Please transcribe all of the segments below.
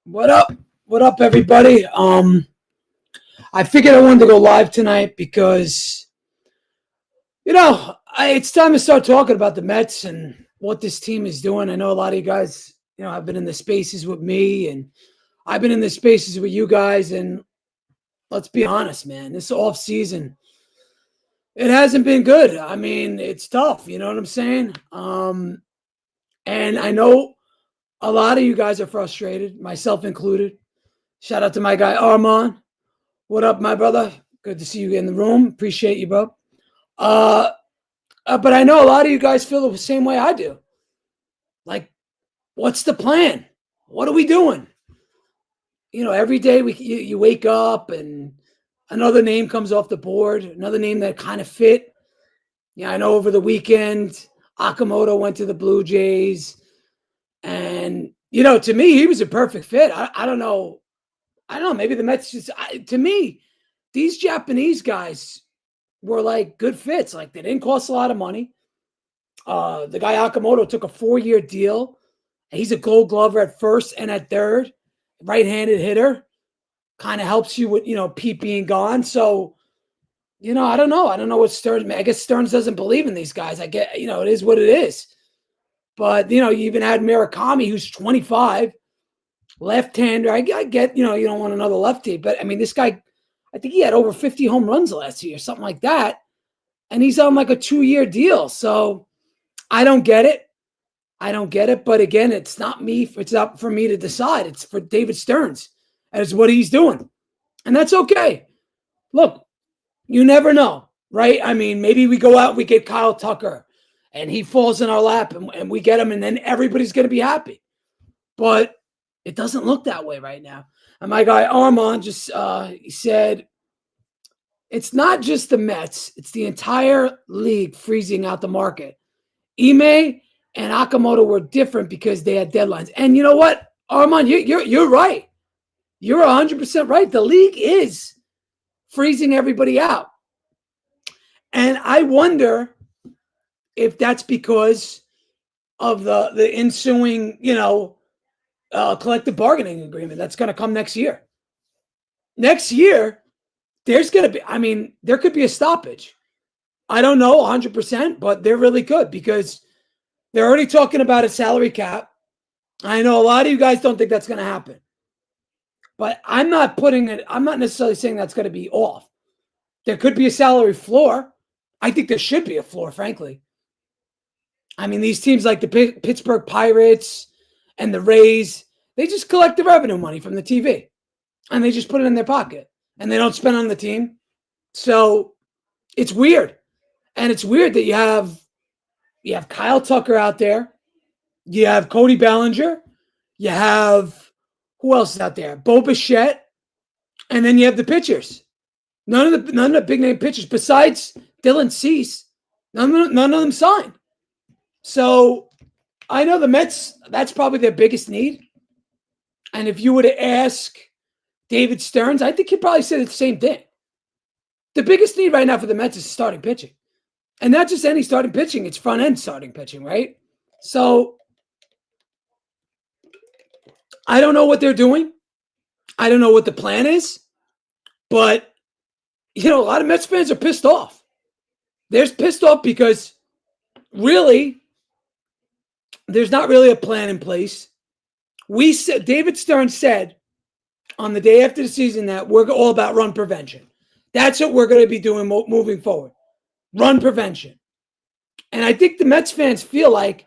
What up? What up, everybody? I figured I wanted to go live tonight because it's time to start talking about the Mets and what this team is doing. I know a lot of you guys, have been in the spaces with me, and I've been in the spaces with you guys. And let's be honest, man, this offseason, it hasn't been good. I mean, it's tough. You know what I'm saying? And I know a lot of you guys are frustrated, myself included. Shout out to my guy Armand. What up, my brother? Good to see you in the room. Appreciate you, bro. But I know a lot of you guys feel the same way I do. Like, what's the plan? What are we doing? Every day you wake up and another name comes off the board, another name that kind of fit. Yeah, I know over the weekend, Akamoto went to the Blue Jays. And, to me, he was a perfect fit. I don't know. Maybe the Mets to me, these Japanese guys were like good fits. Like they didn't cost a lot of money. The guy Akamoto took a 4-year deal. He's a Gold Glover at first and at third, right-handed hitter. Kind of helps you with, Pete being gone. So, I don't know. I don't know what Stearns. I guess Stearns doesn't believe in these guys. I get, it is what it is. But, you even had Murakami, who's 25. Left-hander, I get, you don't want another lefty, but I mean, this guy, I think he had over 50 home runs last year, something like that, and he's on like a 2-year deal. So I don't get it. But again, it's not me. It's not for me to decide. It's for David Stearns, and it's what he's doing, and that's okay. Look, you never know, right? I mean, maybe we go out, we get Kyle Tucker, and he falls in our lap, and we get him, and then everybody's going to be happy. But it doesn't look that way right now. And my guy Armand just he said, it's not just the Mets, it's the entire league freezing out the market. Ime and Akamoto were different because they had deadlines. And you know what, Armand, you're right. You're 100% right. The league is freezing everybody out. And I wonder if that's because of the ensuing, collective bargaining agreement that's going to come next year. Next year, there's going to be, there could be a stoppage. I don't know 100%, but there really could because they're already talking about a salary cap. I know a lot of you guys don't think that's going to happen, but I'm not necessarily saying that's going to be off. There could be a salary floor. I think there should be a floor, frankly. These teams like the Pittsburgh Pirates and the Rays, they just collect the revenue money from the TV and they just put it in their pocket and they don't spend on the team. So it's weird. And it's weird that you have Kyle Tucker out there. You have Cody Bellinger. You have, who else is out there? Bo Bichette. And then you have the pitchers. None of the big name pitchers besides Dylan Cease. None of them signed. So I know the Mets, that's probably their biggest need. And if you were to ask David Stearns, I think he'd probably say the same thing. The biggest need right now for the Mets is starting pitching. And not just any starting pitching, it's front-end starting pitching, right? So I don't know what they're doing. I don't know what the plan is. But, a lot of Mets fans are pissed off. They're pissed off because really, there's not really a plan in place. David Stearns said on the day after the season that we're all about run prevention. That's what we're going to be doing moving forward. Run prevention. And I think the Mets fans feel like,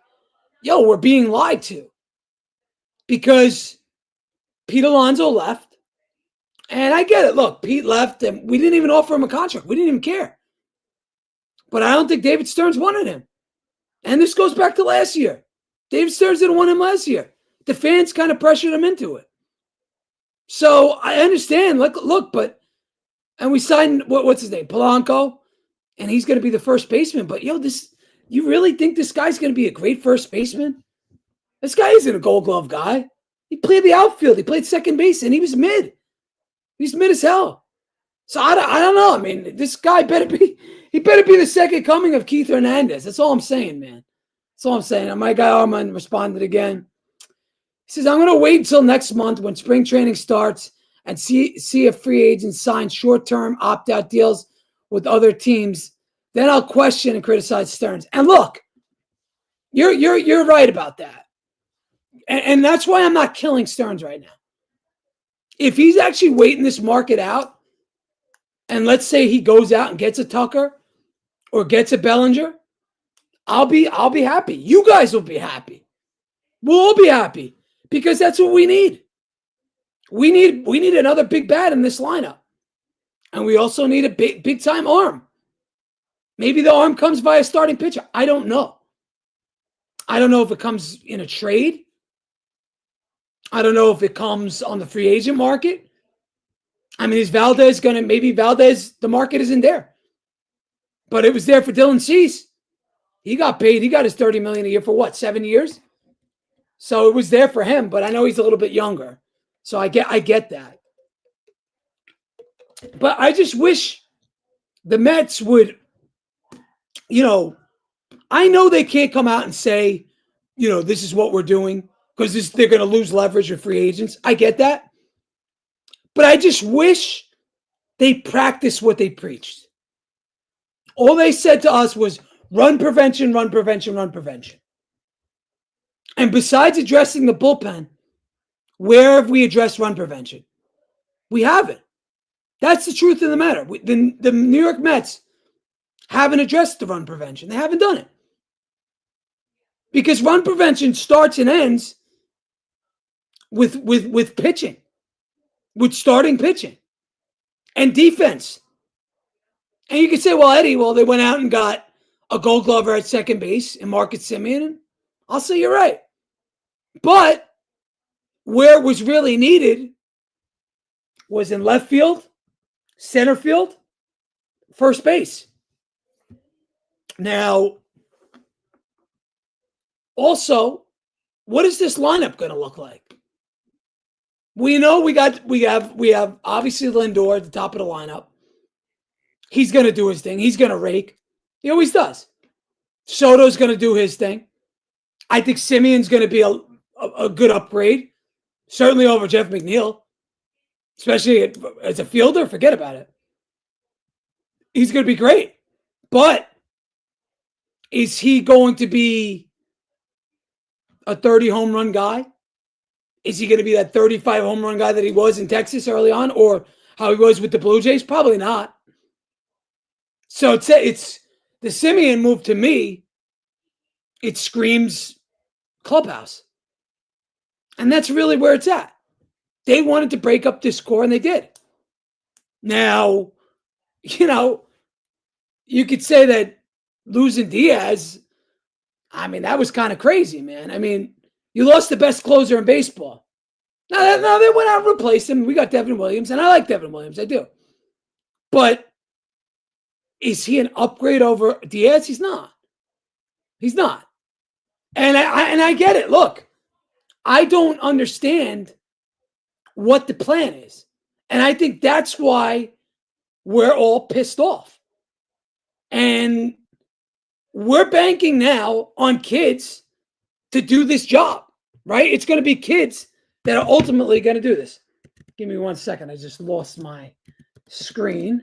we're being lied to. Because Pete Alonso left. And I get it. Look, Pete left and we didn't even offer him a contract. We didn't even care. But I don't think David Stearns wanted him. And this goes back to last year. David Stearns didn't want him last year. The fans kind of pressured him into it. So I understand. And we signed, what's his name? Polanco. And he's going to be the first baseman. But, you really think this guy's going to be a great first baseman? This guy isn't a Gold Glove guy. He played the outfield. He played second base, and he was mid. He's mid as hell. So I don't know. This guy better be the second coming of Keith Hernandez. That's all I'm saying, man. That's all I'm saying. And my guy Armand responded again. He says, I'm going to wait until next month when spring training starts and see if free agents sign short-term opt-out deals with other teams. Then I'll question and criticize Stearns. And look, you're right about that. And that's why I'm not killing Stearns right now. If he's actually waiting this market out, and let's say he goes out and gets a Tucker or gets a Bellinger, I'll be happy. You guys will be happy. We'll all be happy because that's what we need. We need another big bat in this lineup. And we also need a big time arm. Maybe the arm comes via starting pitcher. I don't know. I don't know if it comes in a trade. I don't know if it comes on the free agent market. I mean, is Valdez maybe Valdez, the market isn't there. But it was there for Dylan Cease. He got paid. He got his $30 million a year for what, 7 years? So it was there for him, but I know he's a little bit younger. So I get that. But I just wish the Mets would, I know they can't come out and say, this is what we're doing because they're going to lose leverage with free agents. I get that. But I just wish they practiced what they preached. All they said to us was run prevention, run prevention, run prevention. And besides addressing the bullpen, where have we addressed run prevention? We haven't. That's the truth of the matter. The New York Mets haven't addressed the run prevention. They haven't done it. Because run prevention starts and ends with pitching, with starting pitching and defense. And you could say, well, Eddie, they went out and got a Gold Glover at second base and Marcus Semien. I'll say you're right. But where it was really needed was in left field, center field, first base. Now, also, what is this lineup going to look like? We know we have obviously Lindor at the top of the lineup. He's going to do his thing. He's going to rake. He always does. Soto's going to do his thing. I think Simeon's going to be a good upgrade, certainly over Jeff McNeil, especially as a fielder. Forget about it. He's going to be great. But is he going to be a 30 home run guy? Is he going to be that 35 home run guy that he was in Texas early on, or how he was with the Blue Jays? Probably not. So it's the Semien move to me. It screams clubhouse. And that's really where it's at. They wanted to break up this core, and they did. Now, you could say that losing Diaz, I mean, that was kind of crazy, man. I mean, you lost the best closer in baseball. Now they went out and replaced him. We got Devin Williams, and I like Devin Williams. I do. But is he an upgrade over Diaz? He's not. He's not. And I get it. Look, I don't understand what the plan is. And I think that's why we're all pissed off. And we're banking now on kids to do this job, right? It's going to be kids that are ultimately going to do this. Give me 1 second. I just lost my screen.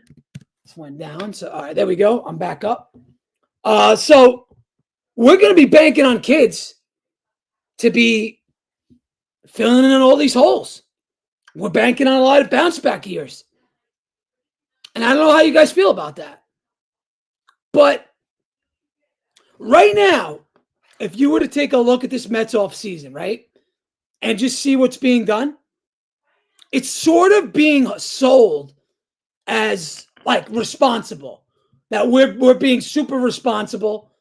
This went down. So, all right, there we go. I'm back up. So we're going to be banking on kids to be filling in all these holes. We're banking on a lot of bounce back years. And I don't know how you guys feel about that. But right now, if you were to take a look at this Mets offseason, right, and just see what's being done, it's sort of being sold as like responsible, that we're being super responsible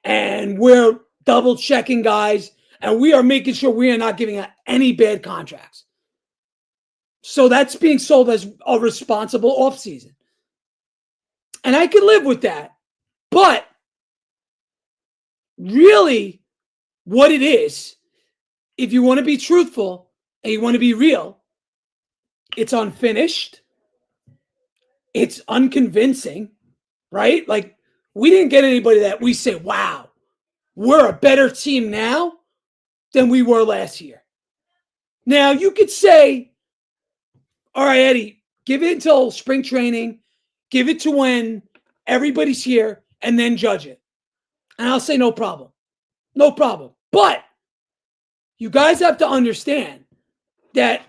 and we're double checking guys and we are making sure we are not giving out any bad contracts. So that's being sold as a responsible offseason. And I can live with that. But really, what it is, if you want to be truthful and you want to be real, it's unfinished. It's unconvincing, right? Like, we didn't get anybody that we say, wow, we're a better team now than we were last year. Now, you could say, all right, Eddie, give it until spring training, give it to when everybody's here, and then judge it. And I'll say no problem. No problem. But you guys have to understand that,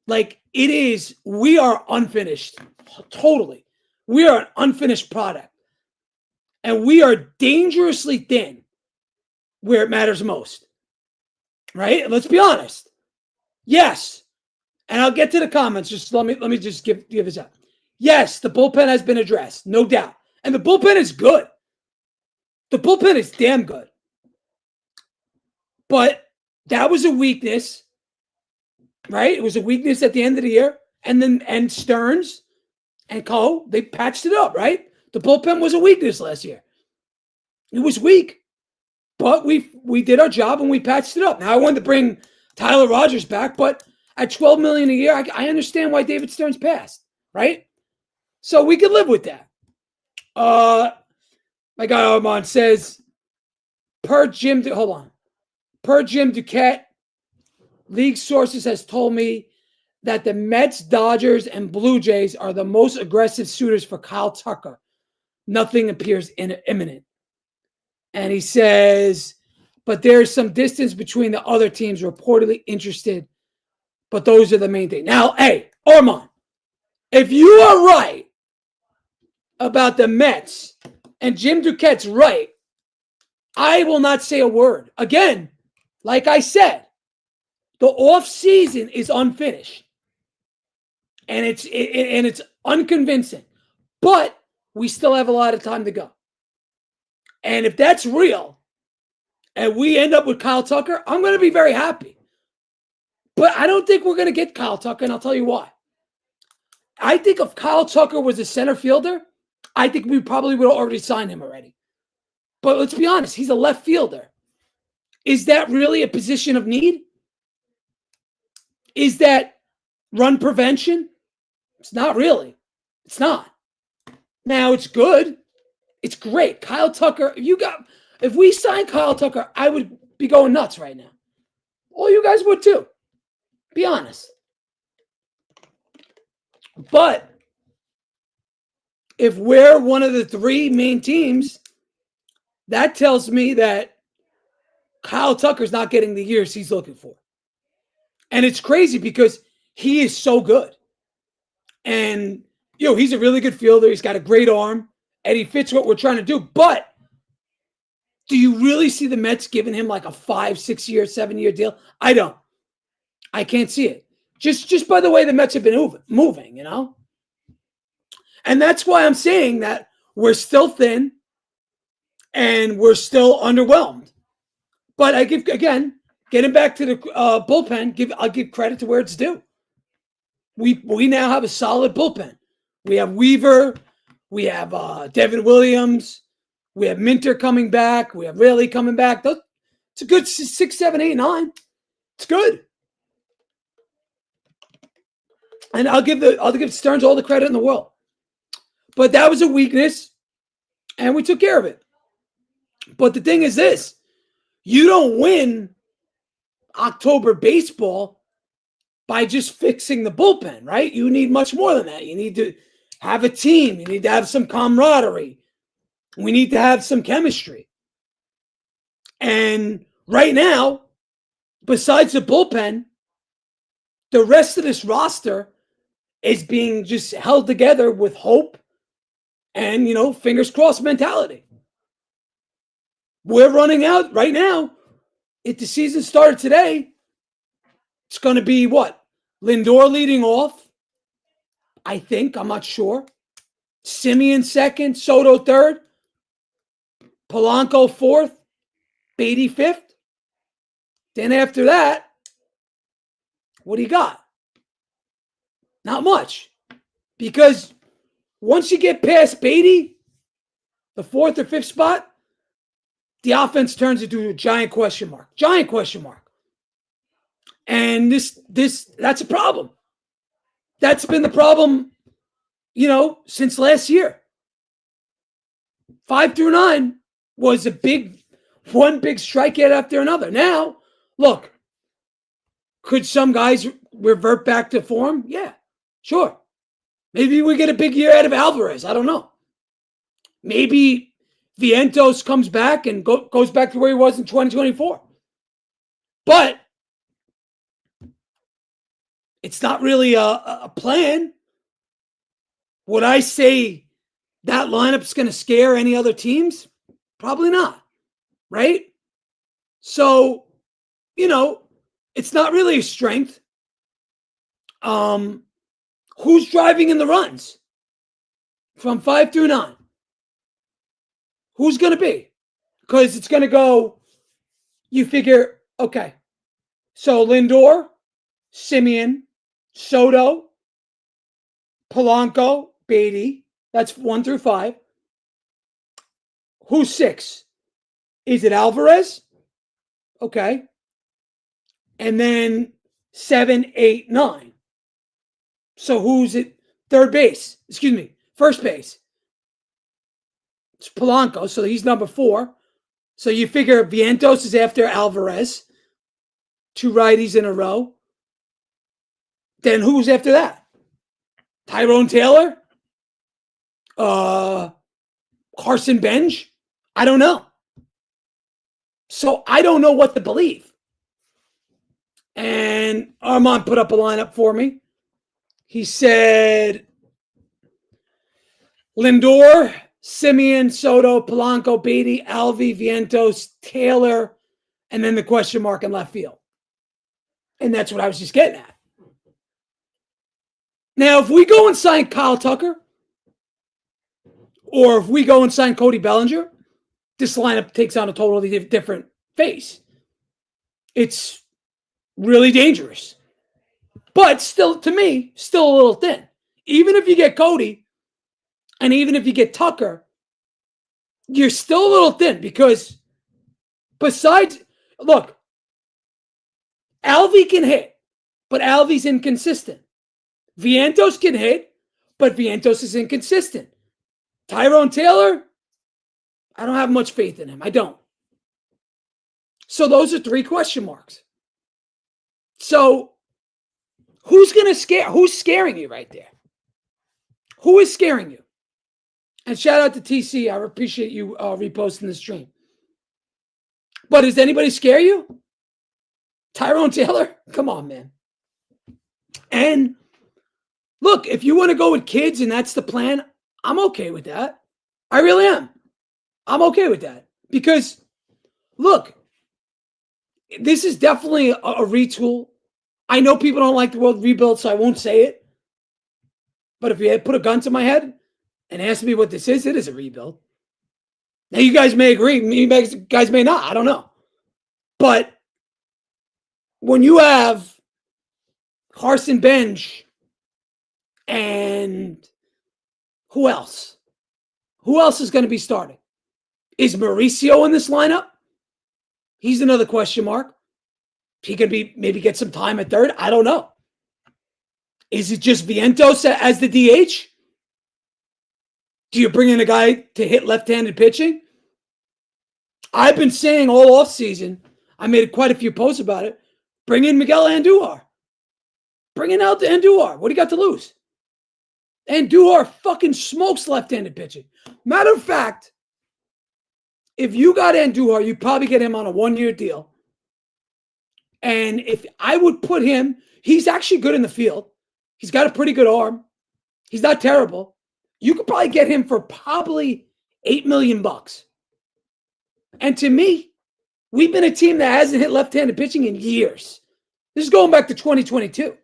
like, we are unfinished. Totally. We are an unfinished product. And we are dangerously thin where it matters most. Right? Let's be honest. Yes. And I'll get to the comments. Just let me just give this up. Yes, the bullpen has been addressed, no doubt. And the bullpen is good. The bullpen is damn good. But that was a weakness, right? It was a weakness at the end of the year. And Stearns and Co., they patched it up, right? The bullpen was a weakness last year. It was weak. But we did our job and we patched it up. Now, I wanted to bring Tyler Rogers back, but at $12 million a year, I understand why David Stearns passed, right? So we could live with that. My guy Armand says, per Jim Duquette, league sources has told me that the Mets, Dodgers, and Blue Jays are the most aggressive suitors for Kyle Tucker. Nothing appears imminent. And he says, but there's some distance between the other teams reportedly interested, but those are the main things. Now, hey, Armand, if you are right about the Mets and Jim Duquette's right, I will not say a word. Again, like I said, the offseason is unfinished. And it's unconvincing. But we still have a lot of time to go. And if that's real, and we end up with Kyle Tucker, I'm going to be very happy. But I don't think we're going to get Kyle Tucker, and I'll tell you why. I think if Kyle Tucker was a center fielder, I think we probably would have already signed him already. But let's be honest, he's a left fielder. Is that really a position of need? Is that run prevention? It's not really. It's not. Now, it's good. It's great. Kyle Tucker, if we signed Kyle Tucker, I would be going nuts right now. All you guys would too. Be honest. But if we're one of the three main teams, that tells me that Kyle Tucker's not getting the years he's looking for. And it's crazy because he is so good. And, he's a really good fielder. He's got a great arm. And he fits what we're trying to do. But do you really see the Mets giving him like a 5, 6 year, 7-year deal? I don't. I can't see it. Just by the way the Mets have been moving, And that's why I'm saying that we're still thin and we're still underwhelmed. But I give, again, getting back to the bullpen, I'll give credit to where it's due. We now have a solid bullpen. We have Weaver. We have Devin Williams. We have Minter coming back. We have Rayleigh coming back. It's a good 6, 7, 8, 9. It's good. And I'll give Stearns all the credit in the world. But that was a weakness, and we took care of it. But the thing is this. You don't win October baseball by just fixing the bullpen, right? You need much more than that. You need to have a team. You need to have some camaraderie. We need to have some chemistry. And right now, besides the bullpen, the rest of this roster is being just held together with hope and, fingers crossed mentality. We're running out right now. If the season started today, it's going to be what? Lindor leading off, I think. I'm not sure. Simeon second, Soto third, Polanco fourth, Beatty fifth. Then after that, what do you got? Not much. Because once you get past Beatty, the fourth or fifth spot, the offense turns into a giant question mark. Giant question mark. And that's a problem. That's been the problem, since last year. 5 through 9 was one big strikeout after another. Now, look, Could some guys revert back to form? Yeah, sure. Maybe we get a big year out of Alvarez. I don't know. Maybe Vientos comes back and goes back to where he was in 2024. But it's not really a plan. Would I say that lineup's going to scare any other teams? Probably not, right? So, it's not really a strength. Who's driving in the runs from 5 through 9? Who's going to be? Because it's going to go, you figure, okay, so Lindor, Simeon, Soto, Polanco, Beatty. That's 1 through 5. Who's 6? Is it Alvarez? Okay. And then 7, 8, 9. So who's at third base? Excuse me, first base. It's Polanco, so he's number 4. So you figure Vientos is after Alvarez. 2 righties in a row. Then who's after that? Tyrone Taylor? Carson Bench? I don't know. So I don't know what to believe. And Armand put up a lineup for me. He said Lindor, Simeon, Soto, Polanco, Beatty, Alvi, Vientos, Taylor, and then the question mark in left field. And that's what I was just getting at. Now, if we go and sign Kyle Tucker, or if we go and sign Cody Bellinger, this lineup takes on a totally different face. It's really dangerous. But still, to me, still a little thin. Even if you get Cody, and even if you get Tucker, you're still a little thin because besides, look, Alvi can hit, but Alvi's inconsistent. Vientos can hit, but Vientos is inconsistent. Tyrone Taylor, I don't have much faith in him. I don't. So those are 3 question marks. So who's going to scare? Who's scaring you right there? Who is scaring you? And shout out to TC. I appreciate you reposting the stream. But does anybody scare you? Tyrone Taylor? Come on, man. And look, if you want to go with kids and that's the plan, I'm okay with that. I really am. I'm okay with that. Because, look, this is definitely a retool. I know people don't like the word rebuild, so I won't say it. But if you had put a gun to my head and asked me what this is, it is a rebuild. Now, you guys may agree. You guys may not. I don't know. But when you have Carson Bench and who else? Who else is going to be starting? Is Mauricio in this lineup? He's another question mark. He could be maybe get some time at third. I don't know. Is it just Vientos as the DH? Do you bring in a guy to hit left-handed pitching? I've been saying all offseason, I made quite a few posts about it. Bring in Miguel Andujar. Bring in out the Andujar. What do you got to lose? Andujar fucking smokes left-handed pitching. Matter of fact, if you got Andujar, you probably get him on a 1-year deal. And if I would put him, he's actually good in the field. He's got a pretty good arm. He's not terrible. You could probably get him for probably $8 million. And to me, we've been a team that hasn't hit left-handed pitching in years. This is going back to 2022.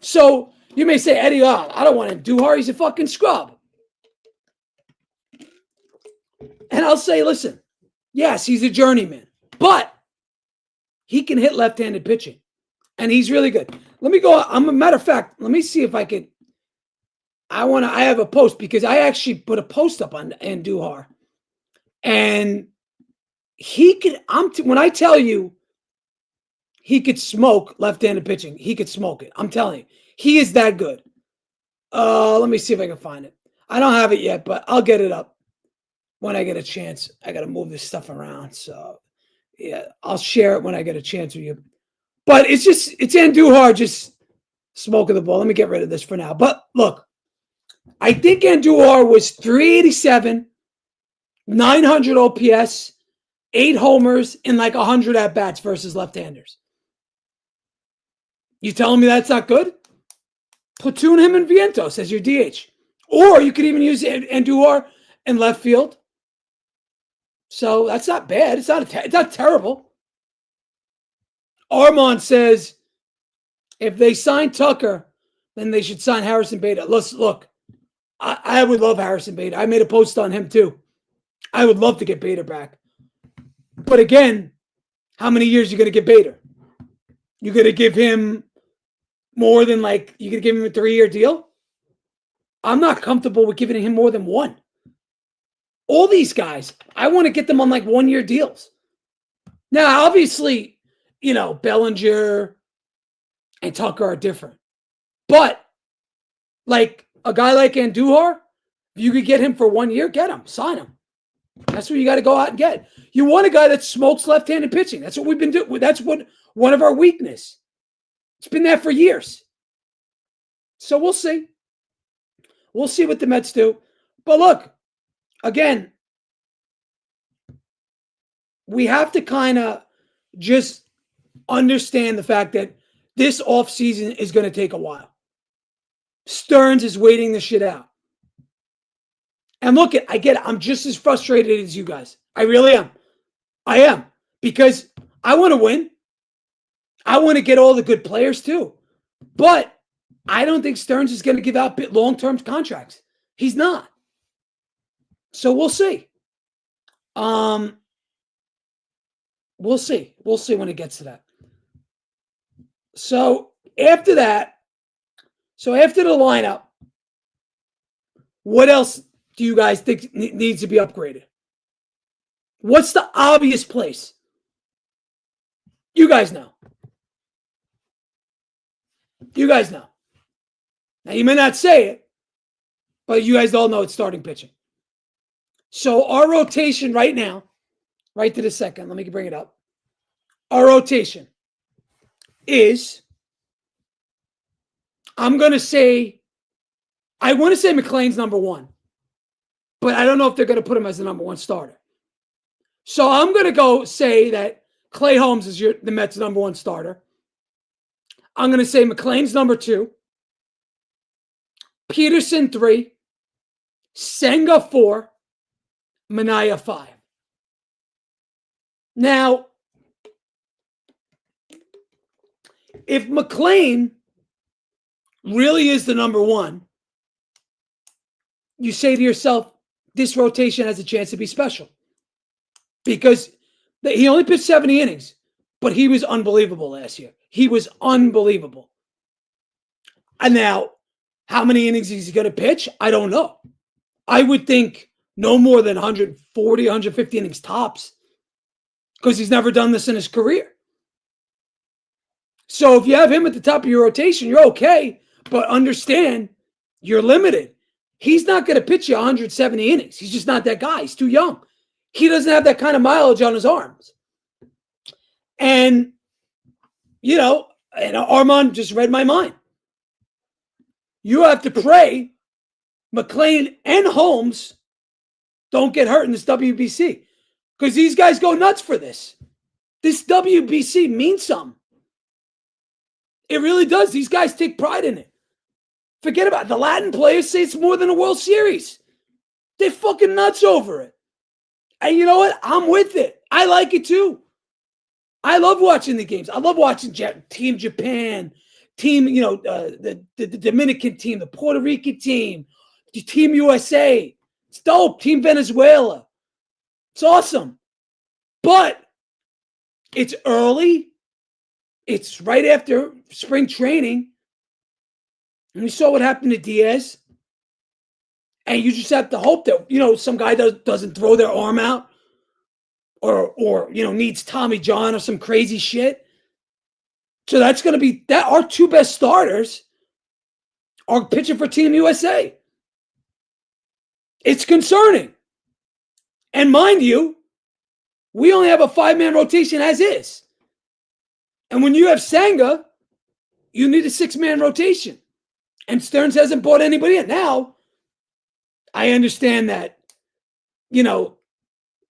So you may say, Eddie, I don't want Andujar. He's a fucking scrub. And I'll say, listen, yes, he's a journeyman, but he can hit left-handed pitching, and he's really good. Let me go. A matter of fact, let me see if I could. I have a post because I actually put a post up on Andujar, and he could. When I tell you, he could smoke left-handed pitching. He could smoke it. I'm telling you, he is that good. Let me see if I can find it. I don't have it yet, but I'll get it up when I get a chance. I got to move this stuff around, so yeah, I'll share it when I get a chance with you. But it's Andujar just smoking the ball. Let me get rid of this for now. But look, I think Andujar was 387, 900 OPS, 8 homers, and like 100 at-bats versus left-handers. You telling me that's not good? Platoon him and Vientos as your DH. Or you could even use Andujar in left field. So that's not bad. It's not terrible. Armand says if they sign Tucker, then they should sign Harrison Bader. Look, I would love Harrison Bader. I made a post on him too. I would love to get Bader back. But again, how many years are you going to get Bader? You're going to give him more than you're going to give him a 3-year deal? I'm not comfortable with giving him more than 1. All these guys, I want to get them on 1-year deals. Now, obviously, Bellinger and Tucker are different. But a guy like Andujar, if you could get him for 1 year, get him, sign him. That's what you got to go out and get. You want a guy that smokes left-handed pitching. That's what we've been doing. That's what one of our weakness. It's been there for years. So we'll see. We'll see what the Mets do. But look, again, we have to kind of just understand the fact that this offseason is going to take a while. Stearns is waiting the shit out. And look, I get it. I'm just as frustrated as you guys. I really am. I am. Because I want to win. I want to get all the good players too. But I don't think Stearns is going to give out long-term contracts. He's not. So we'll see. We'll see. We'll see when it gets to that. So after that, after the lineup, what else do you guys think needs to be upgraded? What's the obvious place? You guys know. You guys know. Now, you may not say it, but you guys all know it's starting pitching. So our rotation right now, right to the second, let me bring it up. Our rotation is, I want to say McLean's number 1, but I don't know if they're going to put him as the number 1 starter. So I'm going to go say that Clay Holmes is the Mets' number 1 starter. I'm going to say McLean's number 2, Peterson 3, Senga 4, Minaya 5. Now, if McLean really is the number 1, you say to yourself, this rotation has a chance to be special. Because he only pitched 70 innings, but he was unbelievable last year. He was unbelievable. And now, how many innings is he going to pitch? I don't know. I would think no more than 140, 150 innings tops, because he's never done this in his career. So if you have him at the top of your rotation, you're okay, but understand you're limited. He's not going to pitch you 170 innings. He's just not that guy. He's too young. He doesn't have that kind of mileage on his arms. And, and Armand just read my mind. You have to pray McLean and Holmes don't get hurt in this WBC, because these guys go nuts for this. This WBC means something. It really does. These guys take pride in it. Forget about it. The Latin players say it's more than a World Series. They're fucking nuts over it. And you know what? I'm with it. I like it too. I love watching the games. I love watching Team Japan, the Dominican team, the Puerto Rican team, Team USA. It's dope. Team Venezuela. It's awesome. But it's early. It's right after spring training. And we saw what happened to Diaz. And you just have to hope that, some guy doesn't throw their arm out or needs Tommy John or some crazy shit. So that's going to be that. Our 2 best starters are pitching for Team USA. It's concerning. And mind you, we only have a 5-man rotation as is. And when you have Senga, you need a 6-man rotation. And Stearns hasn't brought anybody in. Now, I understand that,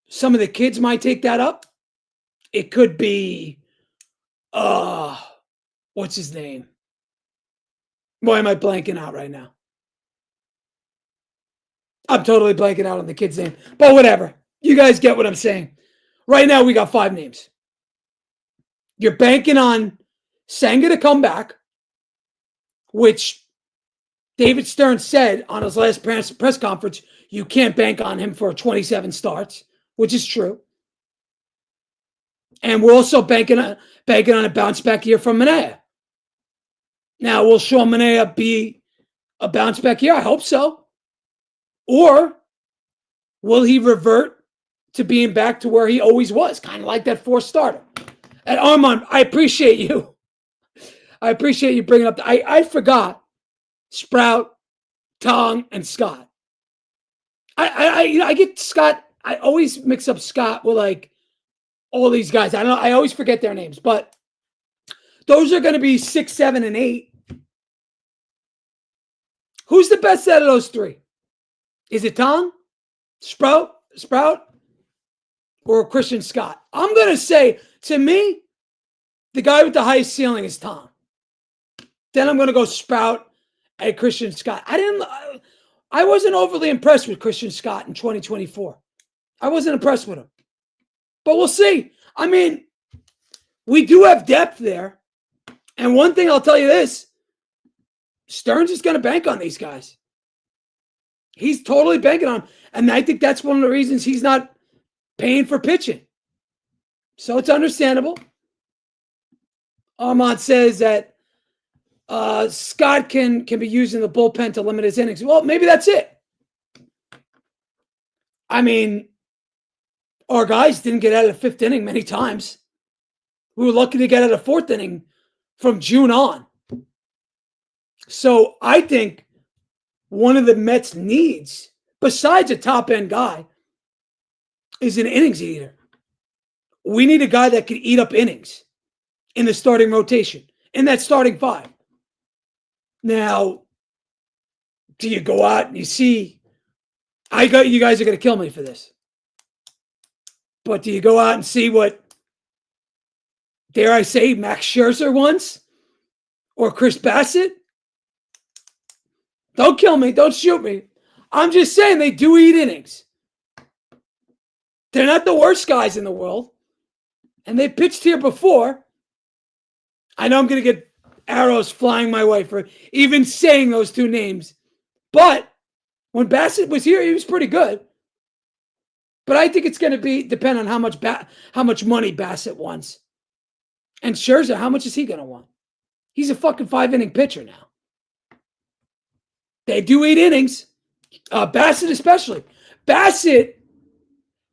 some of the kids might take that up. It could be, what's his name? Why am I blanking out right now? I'm totally blanking out on the kid's name. But whatever. You guys get what I'm saying. Right now, we got 5 names. You're banking on Senga to come back, which David Stearns said on his last press conference, you can't bank on him for 27 starts, which is true. And we're also banking on a bounce back year from Manaea. Now, will Sean Manaea be a bounce back year? I hope so. Or will he revert to being back to where he always was, kind of like that 4th starter? And Armand, I appreciate you. I appreciate you bringing up. I forgot Sprout, Tong, and Scott. I get Scott. I always mix up Scott with like all these guys. I always forget their names, but those are going to be 6, 7, and 8. Who's the best out of those 3? Is it Tong, Sprout, or Christian Scott? I'm going to say, to me, the guy with the highest ceiling is Tong. Then I'm going to go Sprout and Christian Scott. I wasn't overly impressed with Christian Scott in 2024. I wasn't impressed with him. But we'll see. I mean, we do have depth there. And one thing I'll tell you this, Stearns is going to bank on these guys. He's totally banking on them. And I think that's one of the reasons he's not paying for pitching. So it's understandable. Armand says that Scott can be used in the bullpen to limit his innings. Well, maybe that's it. I mean, our guys didn't get out of the 5th inning many times. We were lucky to get out of the 4th inning from June on. So I think one of the Mets' needs, besides a top-end guy, is an innings eater. We need a guy that can eat up innings in the starting rotation, in that starting 5. Now, do you go out and you see, you guys are going to kill me for this, but do you go out and see what, dare I say, Max Scherzer wants? Or Chris Bassett? Don't kill me. Don't shoot me. I'm just saying they do eat innings. They're not the worst guys in the world. And they pitched here before. I know I'm going to get arrows flying my way for even saying those 2 names. But when Bassett was here, he was pretty good. But I think it's going to depend on how much money Bassett wants. And Scherzer, how much is he going to want? He's a fucking 5-inning pitcher now. They do eat innings. Bassett especially. Bassett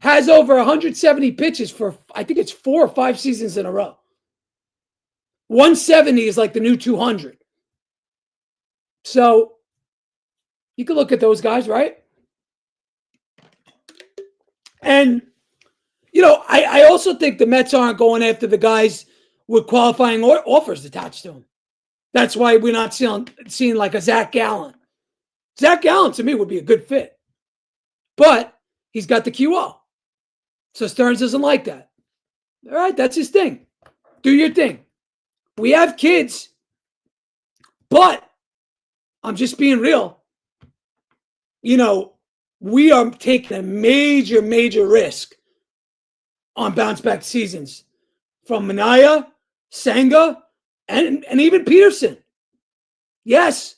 has over 170 pitches for, I think it's 4 or 5 seasons in a row. 170 is like the new 200. So you can look at those guys, right? And, I also think the Mets aren't going after the guys with qualifying offers attached to them. That's why we're not seeing like a Zach Gallen. Zach Gallen, to me, would be a good fit. But he's got the QO. So Stearns doesn't like that. All right, that's his thing. Do your thing. We have kids. But I'm just being real. We are taking a major, major risk on bounce-back seasons from Manaea, Senga, and even Peterson. Yes,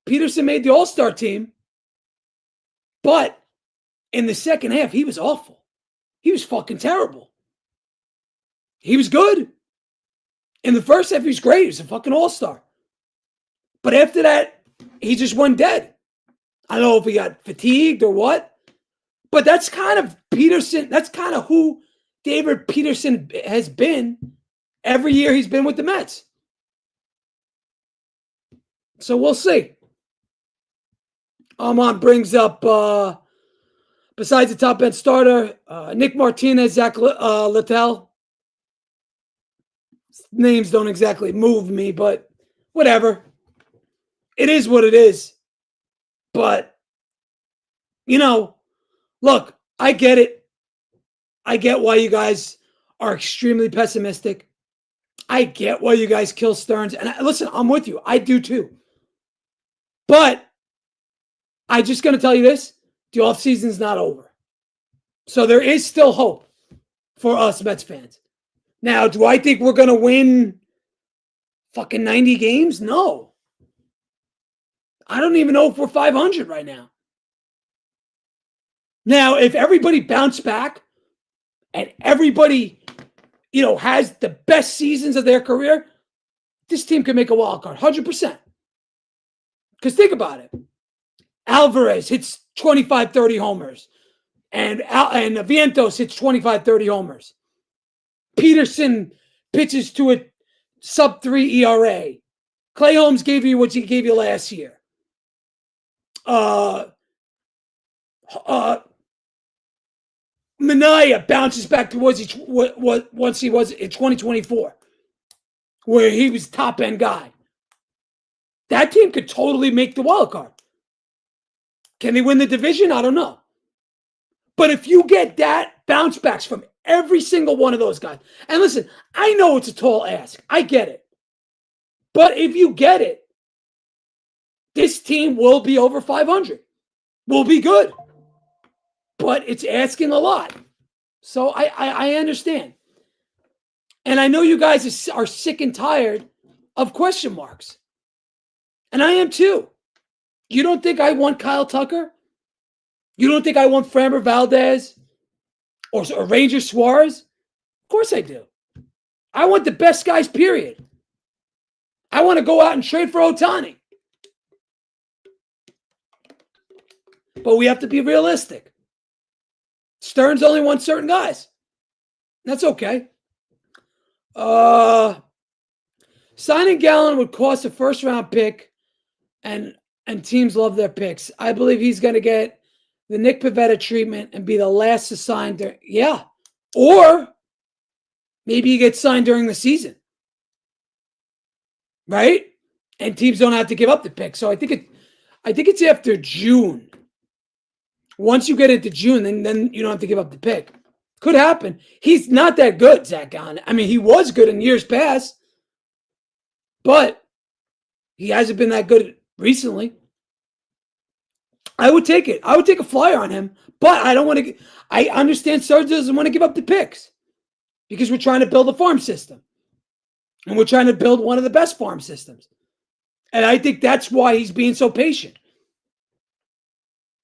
Peterson made the All-Star team, but in the second half, he was awful. He was fucking terrible. He was good. In the first half, he was great. He was a fucking All-Star. But after that, he just went dead. I don't know if he got fatigued or what, but that's kind of Peterson. That's kind of who David Peterson has been every year he's been with the Mets. So we'll see. Armand brings up, besides the top-end starter, Nick Martinez, Zach Littell. Names don't exactly move me, but whatever. It is what it is. But, look, I get it. I get why you guys are extremely pessimistic. I get why you guys kill Stearns. And listen, I'm with you. I do too. But I'm just going to tell you this. The offseason is not over. So there is still hope for us Mets fans. Now, do I think we're going to win fucking 90 games? No. I don't even know if we're 500 right now. Now, if everybody bounced back and everybody, has the best seasons of their career, this team can make a wild card, 100%. Because think about it. Alvarez hits 25, 30 homers. And Vientos hits 25, 30 homers. Peterson pitches to a sub-3 ERA. Clay Holmes gave you what he gave you last year. Manaea bounces back to once he was in 2024, where he was top-end guy. That team could totally make the wild card. Can they win the division? I don't know. But if you get that bounce backs from every single one of those guys, and listen, I know it's a tall ask. I get it. But if you get it, this team will be over 500. Will be good. But it's asking a lot. So I understand. And I know you guys are sick and tired of question marks. And I am too. You don't think I want Kyle Tucker? You don't think I want Framber Valdez or Ranger Suarez? Of course I do. I want the best guys, period. I want to go out and trade for Ohtani. But we have to be realistic. Stearns only wants certain guys. That's okay. Signing Gallen would cost a first-round pick, and teams love their picks. I believe he's going to get the Nick Pivetta treatment and be the last to sign. Yeah. Or maybe he gets signed during the season. Right? And teams don't have to give up the pick. So I think it's after June. Once you get into June, then you don't have to give up the pick. Could happen. He's not that good, Zach Gallen. I mean, he was good in years past, but he hasn't been that good recently. I would take it. I would take a flyer on him, but I don't want to. I understand Sarge doesn't want to give up the picks because we're trying to build a farm system, and we're trying to build one of the best farm systems. And I think that's why he's being so patient.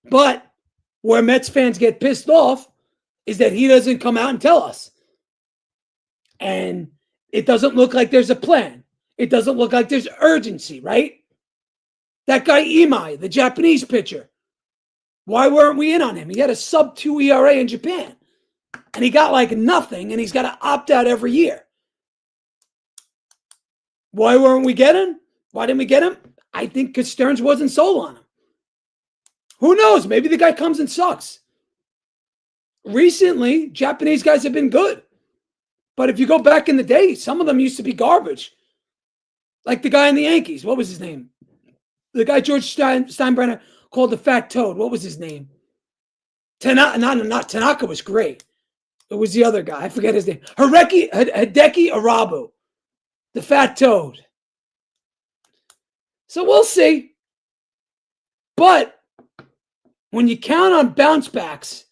But where Mets fans get pissed off is that he doesn't come out and tell us. And it doesn't look like there's a plan. It doesn't look like there's urgency, right? That guy Imai, the Japanese pitcher, why weren't we in on him? He had a sub-2 ERA in Japan. And he got like nothing, and he's got to opt out every year. Why weren't we getting? Why didn't we get him? I think because Stearns wasn't sold on him. Who knows? Maybe the guy comes and sucks. Recently, Japanese guys have been good. But if you go back in the day, some of them used to be garbage. Like the guy in the Yankees. What was his name? The guy George Steinbrenner called the Fat Toad. What was his name? Not Tanaka was great. It was the other guy. I forget his name. Hideki Arabu. The Fat Toad. So we'll see. But when you count on bounce backs,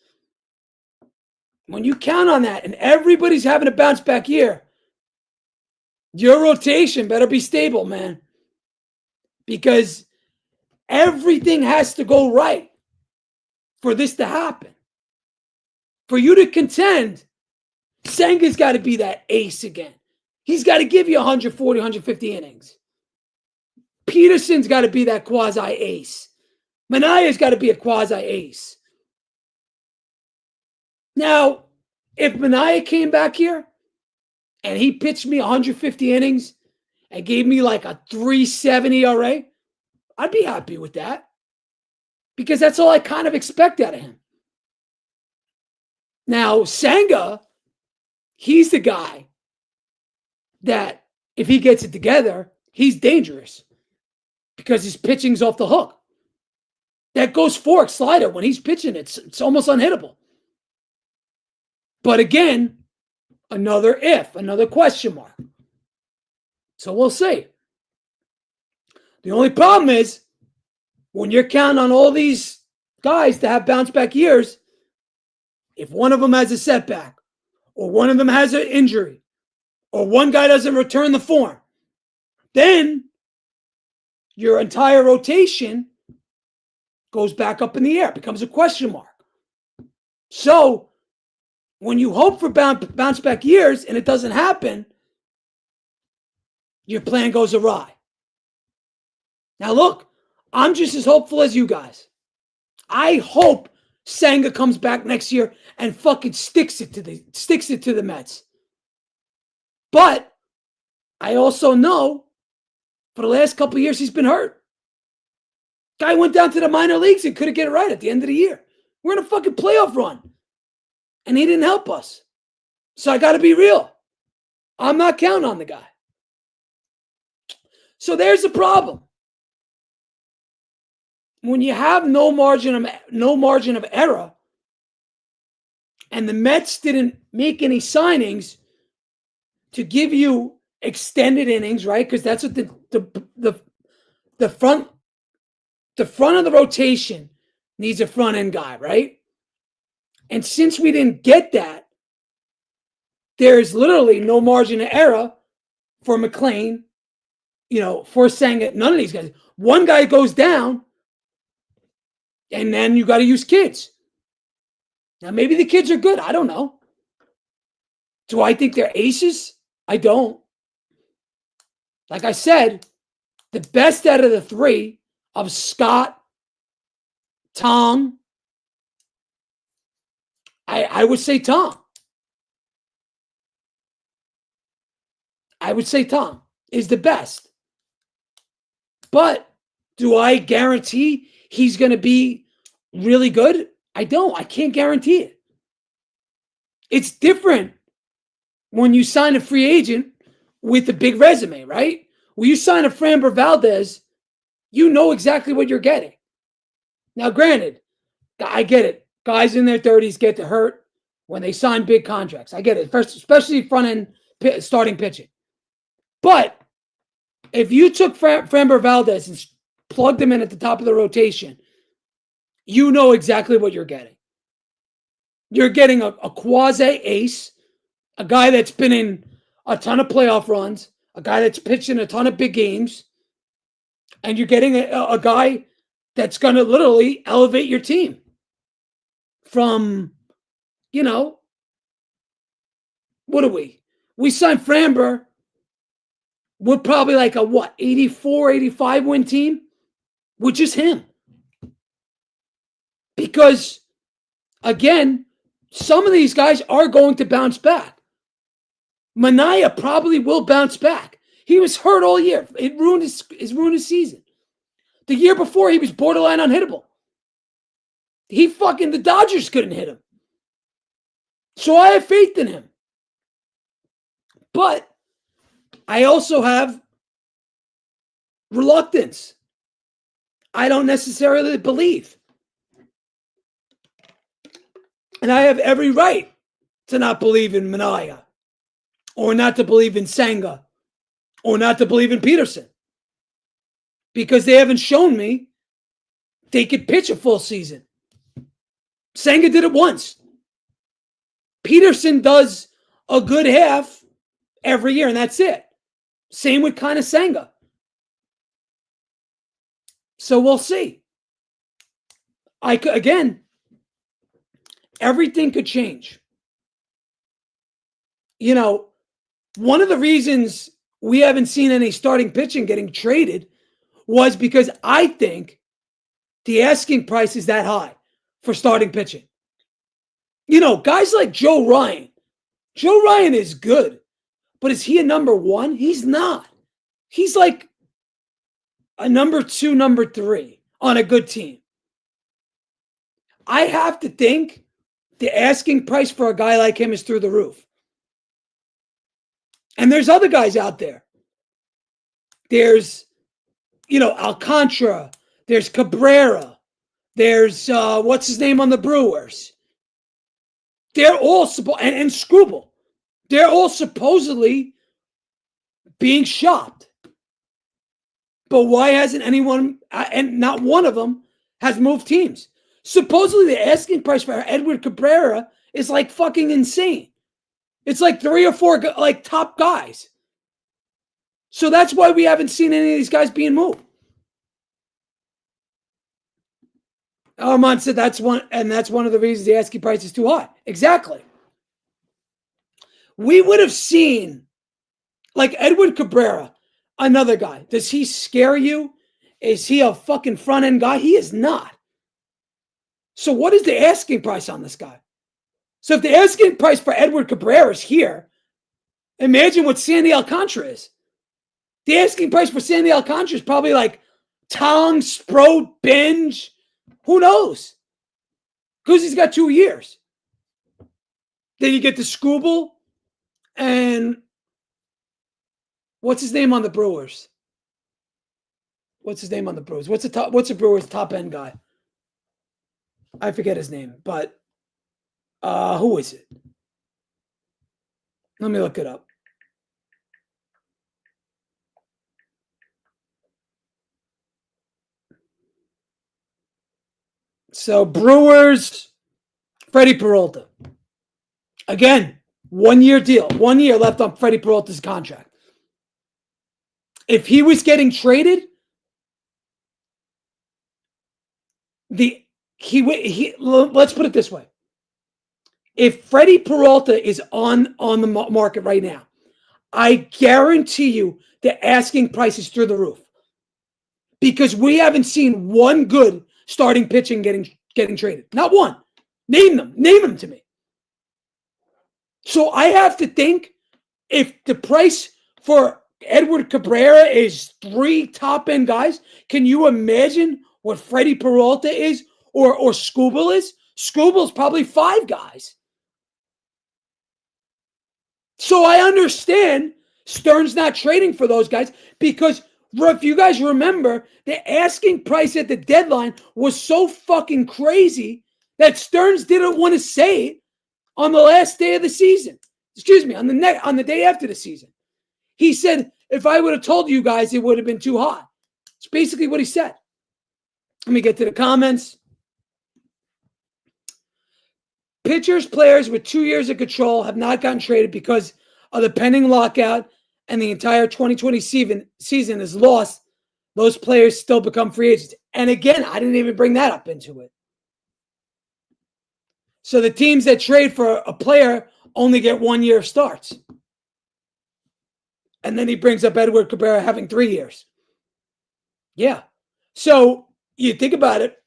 when you count on that and everybody's having a bounce back year, your rotation better be stable, man. Because everything has to go right for this to happen. For you to contend, Senga's got to be that ace again. He's got to give you 140, 150 innings. Peterson's got to be that quasi-ace. Manaea's got to be a quasi-ace. Now, if Manaea came back here and he pitched me 150 innings and gave me like a 3.7 ERA, I'd be happy with that. Because that's all I kind of expect out of him. Now, Senga, he's the guy that if he gets it together, he's dangerous because his pitching's off the hook. That goes fork slider. When he's pitching, it's almost unhittable. But again, another if, another question mark. So we'll see. The only problem is when you're counting on all these guys to have bounce back years, if one of them has a setback or one of them has an injury or one guy doesn't return the form, then your entire rotation goes back up in the air, becomes a question mark. So when you hope for bounce back years and it doesn't happen, your plan goes awry. Now look, I'm just as hopeful as you guys. I hope Senga comes back next year and fucking sticks it to the Mets. But I also know for the last couple of years he's been hurt. Guy went down to the minor leagues and couldn't get it right at the end of the year. We're in a fucking playoff run. And he didn't help us. So I got to be real. I'm not counting on the guy. So there's the problem. When you have no margin of error, and the Mets didn't make any signings to give you extended innings, right? Because that's what the front of the rotation needs, a front end guy, right? And since we didn't get that, there's literally no margin of error for McLean, for Senga, none of these guys. One guy goes down, and then you got to use kids. Now, maybe the kids are good. I don't know. Do I think they're aces? I don't. Like I said, the best out of the three of Scott, Tom, I would say Tom. I would say Tom is the best. But do I guarantee he's going to be really good? I don't. I can't guarantee it. It's different when you sign a free agent with a big resume, right? When you sign a Framber Valdez, you know exactly what you're getting. Now, granted, I get it. Guys in their 30s get to hurt when they sign big contracts. I get it, first, especially front-end starting pitching. But if you took Framber Valdez and plugged him in at the top of the rotation, you know exactly what you're getting. You're getting a quasi-ace, a guy that's been in a ton of playoff runs, a guy that's pitched in a ton of big games, and you're getting a guy that's going to literally elevate your team from, what are we? We signed Framber. We're probably like a 84, 85 win team with just him. Because, again, some of these guys are going to bounce back. Mania probably will bounce back. He was hurt all year. It ruined his season. The year before, he was borderline unhittable. The Dodgers couldn't hit him. So I have faith in him. But I also have reluctance. I don't necessarily believe. And I have every right to not believe in Mania, or not to believe in Senga, or not to believe in Peterson. Because they haven't shown me they could pitch a full season. Senga did it once. Peterson does a good half every year, and that's it. Same with kind of Senga. So we'll see. Again, everything could change. One of the reasons we haven't seen any starting pitching getting traded was because I think the asking price is that high for starting pitching. Guys like Joe Ryan. Joe Ryan is good, but is he a number one? He's not. He's like a number two, number three on a good team. I have to think the asking price for a guy like him is through the roof. And there's other guys out there. There's, Alcantara. There's Cabrera. There's, what's his name on the Brewers? They're all, and Struble. They're all supposedly being shopped. But why hasn't anyone, and not one of them, has moved teams? Supposedly the asking price for Edward Cabrera is like fucking insane. It's like 3 or 4 like top guys. So that's why we haven't seen any of these guys being moved. Armand said that's one of the reasons the asking price is too high. Exactly. We would have seen, like Edward Cabrera, another guy. Does he scare you? Is he a fucking front end guy? He is not. So what is the asking price on this guy? So if the asking price for Edward Cabrera is here, imagine what Sandy Alcantara is. The asking price for Sandy Alcantara is probably like Tong, Sproat, Binge. Who knows? Because he's got 2 years. Then you get the Struble and what's his name on the Brewers? What's the Brewers top end guy? I forget his name, but who is it? Let me look it up. So Brewers, Freddie Peralta. Again, 1 year deal. 1 year left on Freddie Peralta's contract. If he was getting traded, let's put it this way. If Freddie Peralta is on the market right now, I guarantee you the asking price is through the roof. Because we haven't seen one good starting pitching getting traded. Not one. Name them to me. So I have to think if the price for Edward Cabrera is 3 top-end guys, can you imagine what Freddie Peralta is or Struble is? Struble's probably 5 guys. So I understand Stern's not trading for those guys because if you guys remember, the asking price at the deadline was so fucking crazy that Stearns didn't want to say it on the last day of the season. Excuse me, on the day after the season. He said, if I would have told you guys, it would have been too hot. It's basically what he said. Let me get to the comments. Pitchers, players with 2 years of control have not gotten traded because of the pending lockout and the entire 2020 season is lost. Those players still become free agents. And again, I didn't even bring that up into it. So the teams that trade for a player only get 1 year of starts. And then he brings up Edward Cabrera having 3 years. Yeah. So you think about it.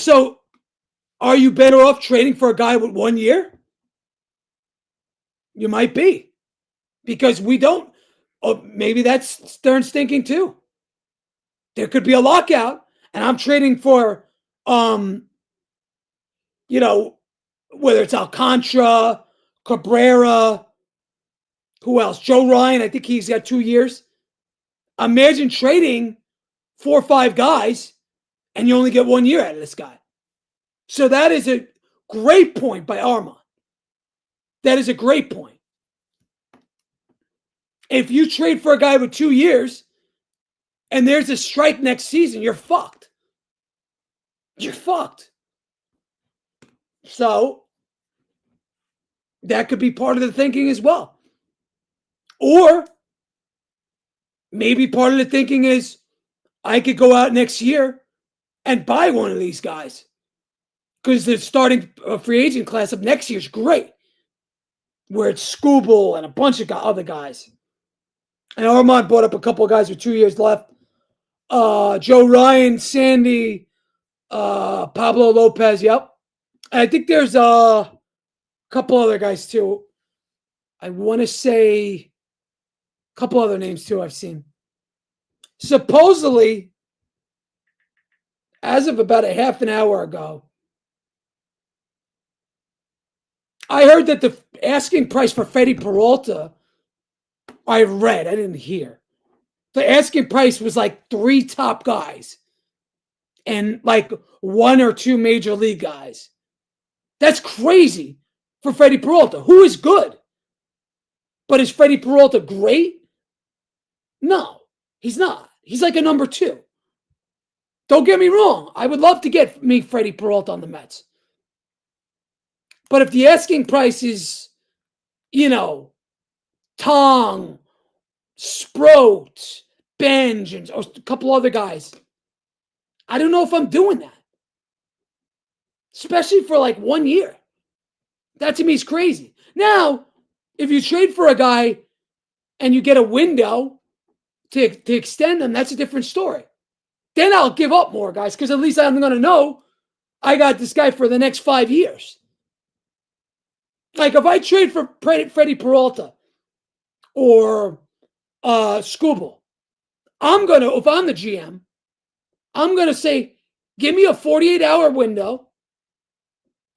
So are you better off trading for a guy with 1 year? You might be. Because we don't. Oh, maybe that's Stern's thinking too. There could be a lockout, and I'm trading for, whether it's Alcantara, Cabrera, who else? Joe Ryan, I think he's got 2 years. Imagine trading 4 or 5 guys, and you only get 1 year out of this guy. So that is a great point by Armand. That is a great point. If you trade for a guy with 2 years and there's a strike next season, you're fucked. You're fucked. So that could be part of the thinking as well. Or maybe part of the thinking is I could go out next year and buy one of these guys because the starting free agent class of next year is great, where it's Struble and a bunch of other guys. And Armand brought up a couple of guys with 2 years left. Joe Ryan, Sandy, Pablo Lopez, yep. And I think there's a couple other guys too. I want to say a couple other names too I've seen. Supposedly, as of about a half an hour ago, I heard that the asking price for Freddie Peralta I read, I didn't hear. The asking price was like 3 top guys and like 1 or 2 major league guys. That's crazy for Freddie Peralta, who is good. But is Freddie Peralta great? No, he's not. He's like a number 2. Don't get me wrong. I would love to get me Freddie Peralta on the Mets. But if the asking price is, Tong, Sproat, Benj, and or a couple other guys, I don't know if I'm doing that. Especially for like 1 year. That to me is crazy. Now, if you trade for a guy and you get a window to extend them, that's a different story. Then I'll give up more guys because at least I'm going to know I got this guy for the next 5 years. Like if I trade for Freddie Peralta or Skubal, if I'm the GM, I'm going to say, give me a 48-hour window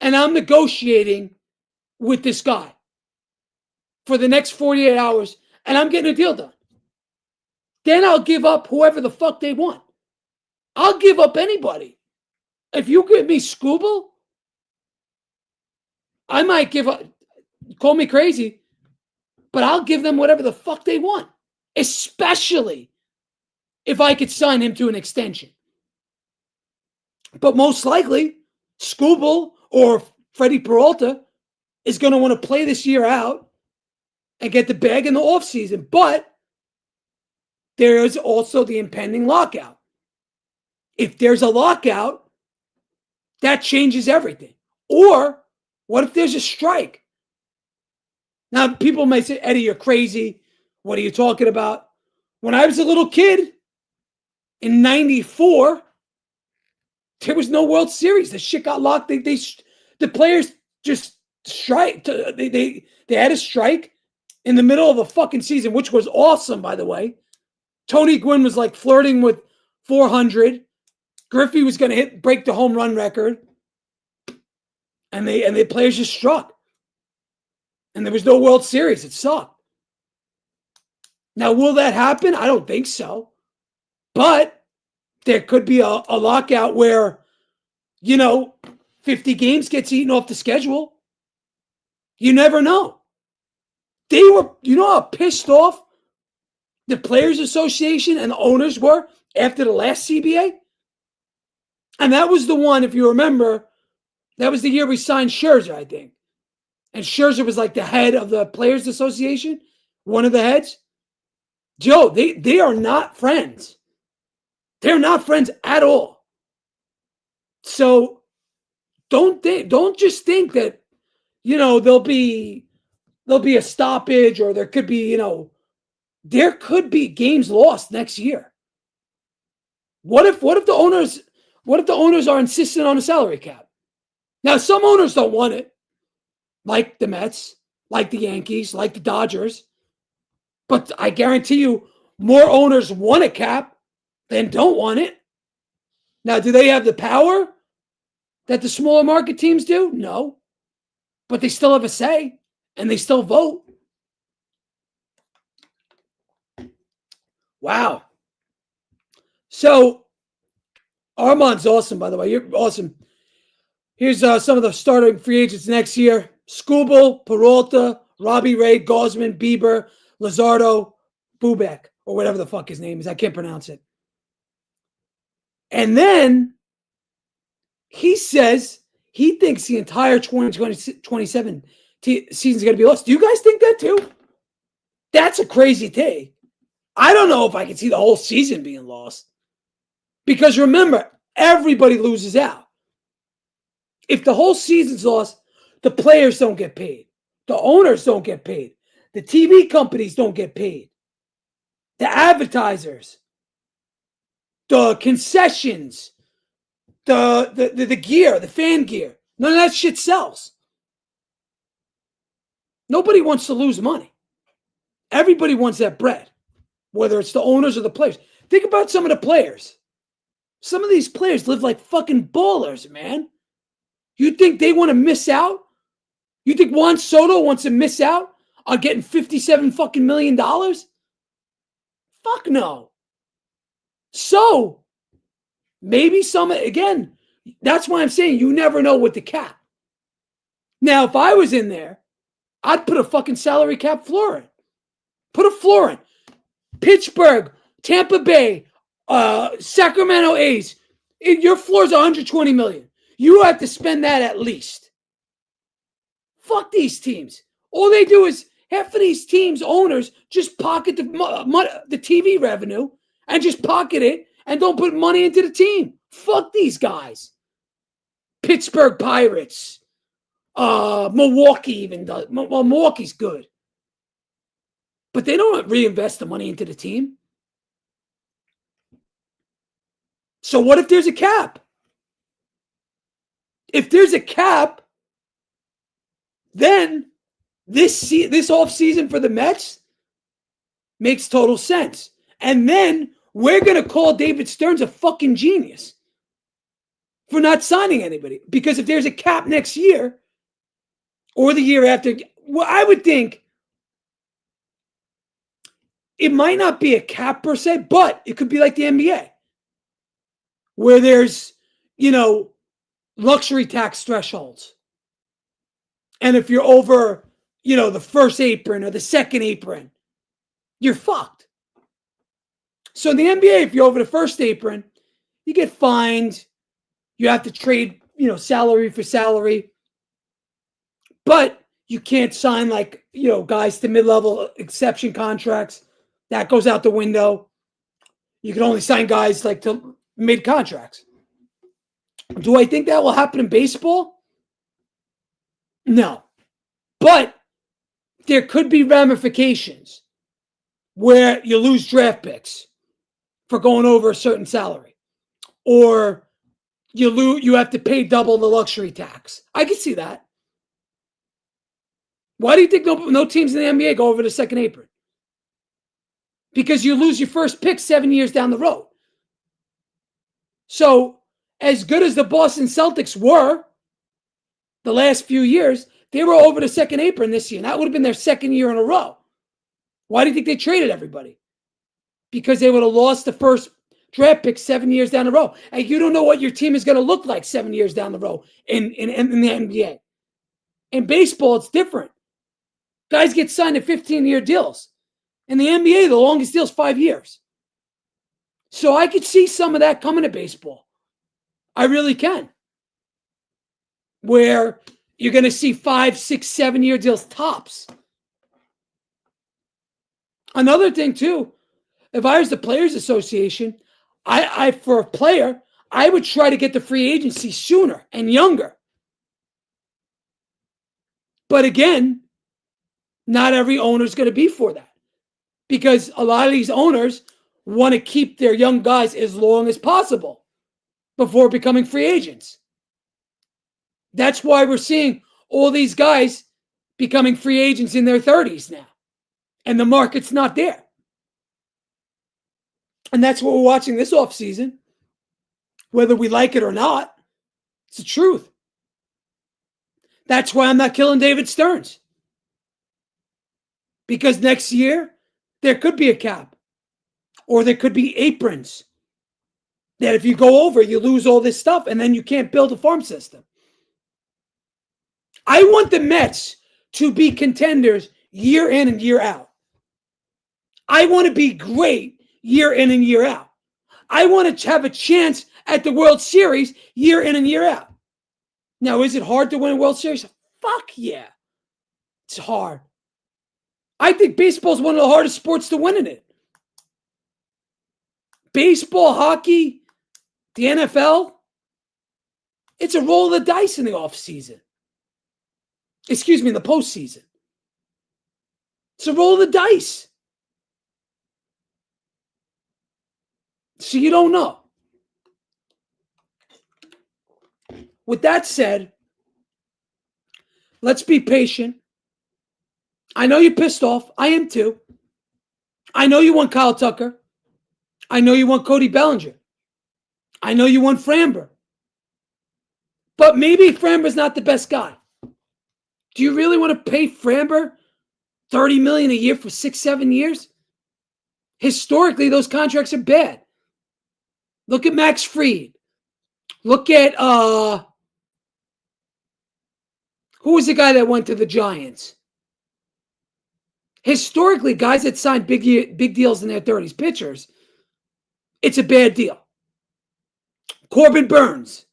and I'm negotiating with this guy for the next 48 hours and I'm getting a deal done. Then I'll give up whoever the fuck they want. I'll give up anybody. If you give me Skubal, I might give up, call me crazy, but I'll give them whatever the fuck they want, especially if I could sign him to an extension. But most likely, Skubal or Freddie Peralta is going to want to play this year out and get the bag in the offseason. But there is also the impending lockout. If there's a lockout, that changes everything. Or what if there's a strike? Now, people may say, Eddie, you're crazy. What are you talking about? When I was a little kid in 94, there was no World Series. The shit got locked. The players just strike. They had a strike in the middle of a fucking season, which was awesome, by the way. Tony Gwynn was like flirting with 400. Griffey was going to break the home run record. And the players just struck. And there was no World Series. It sucked. Now, will that happen? I don't think so. But there could be a lockout where, 50 games gets eaten off the schedule. You never know. They were, how pissed off the Players Association and the owners were after the last CBA? And that was the one, if you remember, that was the year we signed Scherzer, I think. And Scherzer was like the head of the Players Association, one of the heads. Joe, they are not friends. They're not friends at all. So don't just think that, there'll be a stoppage or there could be, there could be games lost next year. What if the owners are insistent on a salary cap? Now, some owners don't want it, like the Mets, like the Yankees, like the Dodgers. But I guarantee you more owners want a cap than don't want it. Now, do they have the power that the smaller market teams do? No. But they still have a say, and they still vote. Wow. So, Armand's awesome, by the way. You're awesome. Here's some of the starting free agents next year. Skubal, Peralta, Robbie Ray, Gausman, Bieber, Luzardo, Bubek, or whatever the fuck his name is. I can't pronounce it. And then he says he thinks the entire 2027 season is going to be lost. Do you guys think that too? That's a crazy take. I don't know if I can see the whole season being lost. Because remember, everybody loses out. If the whole season's lost, the players don't get paid. The owners don't get paid. The TV companies don't get paid. The advertisers, the concessions, the gear, the fan gear. None of that shit sells. Nobody wants to lose money. Everybody wants that bread, whether it's the owners or the players. Think about some of the players. Some of these players live like fucking ballers, man. You think they want to miss out? You think Juan Soto wants to miss out on getting $57 fucking million? Fuck no. So maybe again, that's why I'm saying you never know with the cap. Now, if I was in there, I'd put a fucking salary cap floor in. Put a floor in. Pittsburgh, Tampa Bay, Sacramento A's. Your floor's $120 million. You have to spend that at least. Fuck these teams. All they do is half of these teams' owners just pocket the TV revenue and just pocket it and don't put money into the team. Fuck these guys. Pittsburgh Pirates. Milwaukee even does. Well, Milwaukee's good. But they don't reinvest the money into the team. So what if there's a cap? If there's a cap, then this offseason for the Mets makes total sense. And then we're going to call David Stearns a fucking genius for not signing anybody. Because if there's a cap next year or the year after, well, I would think it might not be a cap per se, but it could be like the NBA where there's, luxury tax thresholds. And if you're over, the first apron or the second apron, you're fucked. So in the NBA, if you're over the first apron, you get fined. You have to trade, salary for salary. But you can't sign guys to mid-level exception contracts. That goes out the window. You can only sign guys to mid-contracts. Do I think that will happen in baseball? No. But there could be ramifications where you lose draft picks for going over a certain salary. Or you have to pay double the luxury tax. I can see that. Why do you think no teams in the NBA go over the second apron? Because you lose your first pick 7 years down the road. So, as good as the Boston Celtics were the last few years, they were over the second apron this year. And that would have been their second year in a row. Why do you think they traded everybody? Because they would have lost the first draft pick 7 years down the road. And you don't know what your team is going to look like 7 years down the road in the NBA. In baseball, it's different. Guys get signed to 15-year deals. In the NBA, the longest deal is 5 years. So I could see some of that coming to baseball. I really can. Where you're going to see 5, 6, 7-year deals tops. Another thing, too, if I was the Players Association, I for a player, I would try to get the free agency sooner and younger. But again, not every owner is going to be for that. Because a lot of these owners want to keep their young guys as long as possible before becoming free agents. That's why we're seeing all these guys becoming free agents in their 30s now. And the market's not there. And that's what we're watching this offseason. Whether we like it or not, it's the truth. That's why I'm not killing David Stearns. Because next year, there could be a cap. Or there could be aprons. That if you go over, you lose all this stuff, and then you can't build a farm system. I want the Mets to be contenders year in and year out. I want to be great year in and year out. I want to have a chance at the World Series year in and year out. Now, is it hard to win a World Series? Fuck yeah. It's hard. I think baseball is one of the hardest sports to win in it. Baseball, hockey, the NFL, it's a roll of the dice in the offseason. Excuse me, in the postseason. It's a roll of the dice. So you don't know. With that said, let's be patient. I know you're pissed off. I am too. I know you want Kyle Tucker. I know you want Cody Bellinger. I know you want Framber. But maybe Framber's not the best guy. Do you really want to pay Framber $30 million a year for 6-7 years. Historically, those contracts are bad. Look at Max Fried. Look at who was the guy that went to the Giants? Historically, guys that signed big deals in their 30s, pitchers, it's a bad deal. Corbin Burns.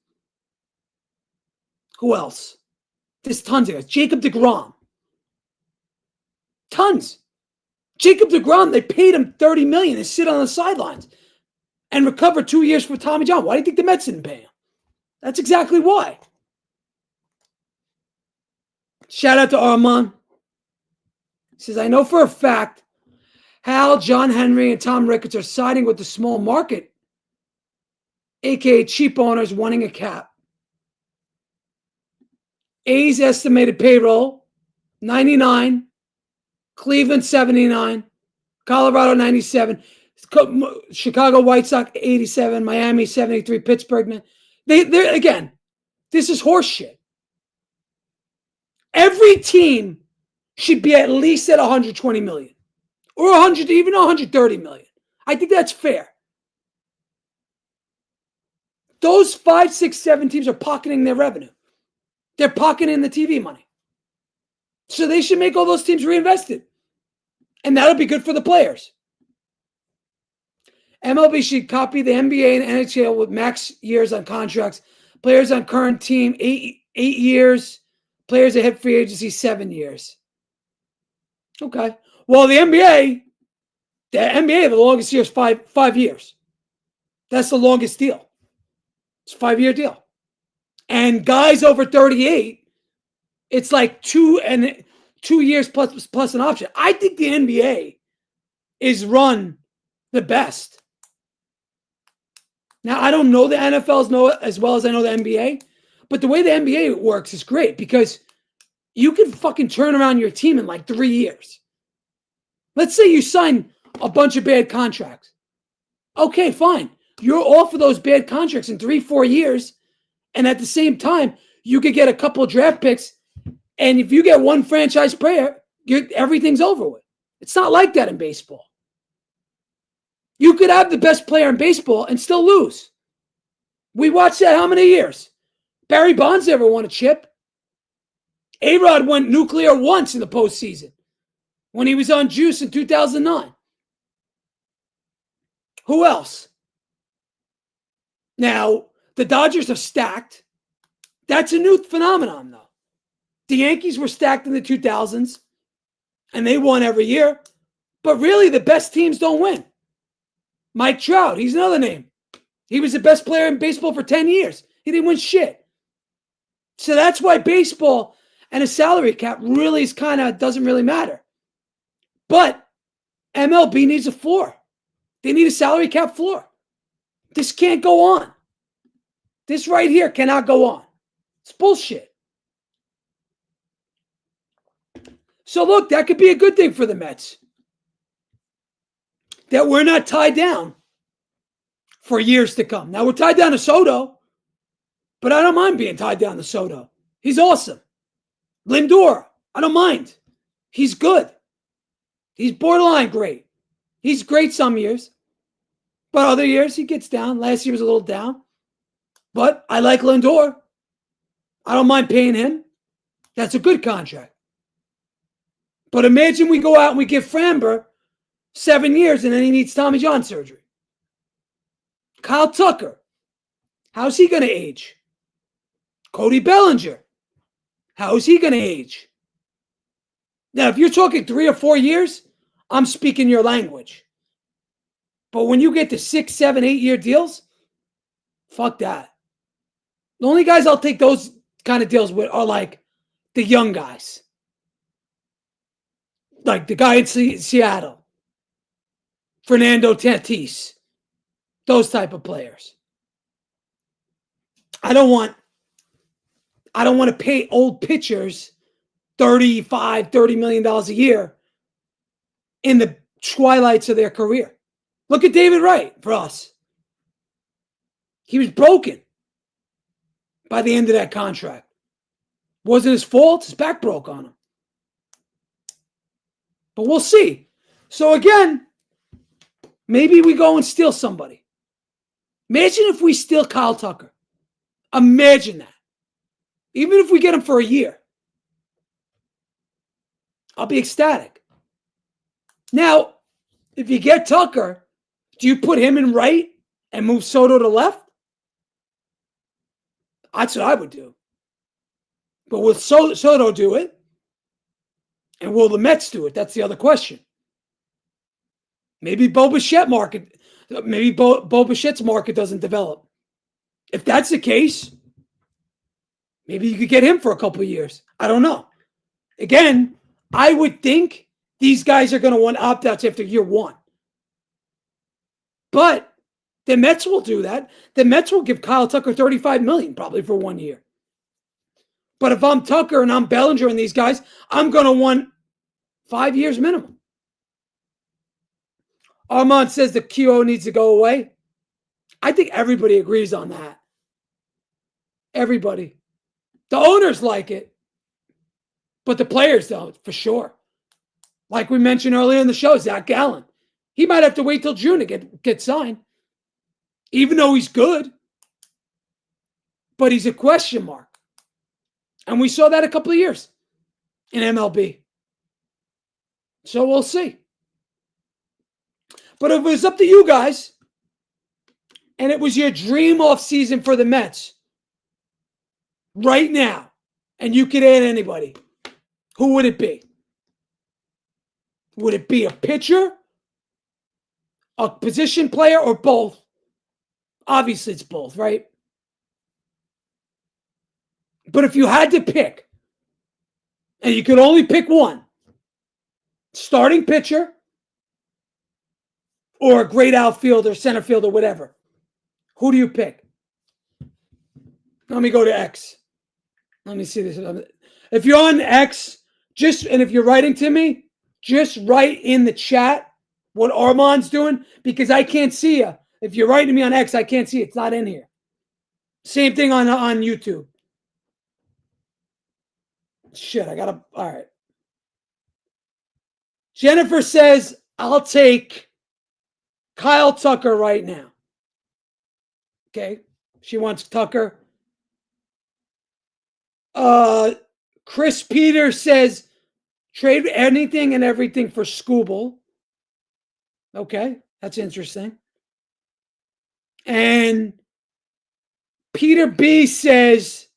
Who else? There's tons of guys. Jacob deGrom. Tons. Jacob deGrom, they paid him $30 million to sit on the sidelines and recover 2 years for Tommy John. Why do you think the Mets didn't pay him? That's exactly why. Shout out to Armand. He says, I know for a fact Hal, John Henry, and Tom Ricketts are siding with the small market, aka cheap owners wanting a cap. A's estimated payroll, 99. Cleveland, 79. Colorado, 97. Chicago White Sox, 87. Miami, 73. Pittsburgh, they're again, this is horseshit. Every team should be at least at 120 million or 100, even 130 million. I think that's fair. Those 5, 6, 7 teams are pocketing their revenue. They're pocketing the TV money. So they should make all those teams reinvested. And that'll be good for the players. MLB should copy the NBA and NHL with max years on contracts. Players on current team, 8 years. Players that hit free agency, 7 years. Okay. Well, the NBA, the longest year is five years. That's the longest deal. It's a 5-year deal. And guys over 38, it's like 2 years plus an option. I think the NBA is run the best. Now, I don't know the NFL as well as I know the NBA, but the way the NBA works is great because you can fucking turn around your team in like 3 years. Let's say you sign a bunch of bad contracts. Okay, fine. You're off of those bad contracts in 3-4 years, and at the same time, you could get a couple of draft picks. And if you get one franchise player, everything's over with. It's not like that in baseball. You could have the best player in baseball and still lose. We watched that how many years? Barry Bonds never won a chip. A-Rod went nuclear once in the postseason when he was on juice in 2009. Who else? Now, the Dodgers are stacked. That's a new phenomenon, though. The Yankees were stacked in the 2000s, and they won every year. But really, the best teams don't win. Mike Trout, he's another name. He was the best player in baseball for 10 years. He didn't win shit. So that's why baseball and a salary cap really is doesn't really matter. But MLB needs a floor. They need a salary cap floor. This can't go on. This right here cannot go on. It's bullshit. So look, that could be a good thing for the Mets. That we're not tied down for years to come. Now we're tied down to Soto, but I don't mind being tied down to Soto. He's awesome. Lindor, I don't mind. He's good. He's borderline great. He's great some years, but other years he gets down. Last year was a little down, but I like Lindor. I don't mind paying him. That's a good contract. But imagine we go out and we give Framber 7 years and then he needs Tommy John surgery. Kyle Tucker, how's he going to age? Cody Bellinger, how's he going to age? Now, if you're talking 3 or 4 years, I'm speaking your language. But when you get to 6, 7, 8 year deals, fuck that. The only guys I'll take those kind of deals with are like the young guys. Like the guy in Seattle, Fernando Tatis, those type of players. I don't want to pay old pitchers $30 million a year in the twilights of their career. Look at David Wright for us. He was broken by the end of that contract. Wasn't his fault. His back broke on him. But we'll see. So again, maybe we go and steal somebody. Imagine if we steal Kyle Tucker. Imagine that. Even if we get him for a year, I'll be ecstatic. Now, if you get Tucker, do you put him in right and move Soto to left? That's what I would do. But will Soto do it? And will the Mets do it? That's the other question. Maybe Bo Bichette's market doesn't develop. If that's the case, maybe you could get him for a couple of years. I don't know. Again, I would think these guys are going to want opt-outs after year one. But the Mets will do that. The Mets will give Kyle Tucker $35 million probably for 1 year. But if I'm Tucker and I'm Bellinger and these guys, I'm going to want 5 years minimum. Armand says the QO needs to go away. I think everybody agrees on that. Everybody. The owners like it, but the players don't, for sure. Like we mentioned earlier in the show, Zach Gallen. He might have to wait till June to get signed, even though he's good. But he's a question mark. And we saw that a couple of years in MLB. So we'll see. But if it was up to you guys, and it was your dream offseason for the Mets, right now, and you could add anybody, who would it be? Would it be a pitcher, a position player, or both? Obviously, it's both, right? But if you had to pick, and you could only pick one, starting pitcher, or a great outfielder, center fielder, whatever, who do you pick? Let me go to X. Let me see this. If you're on X, and if you're writing to me, just write in the chat what Armand's doing, because I can't see you. If you're writing to me on X, I can't see it. It's not in here. Same thing on YouTube. Shit, all right. Jennifer says, I'll take Kyle Tucker right now. Okay. She wants Tucker. Chris Peters says, trade anything and everything for Scooble. Okay. That's interesting. And Peter B says,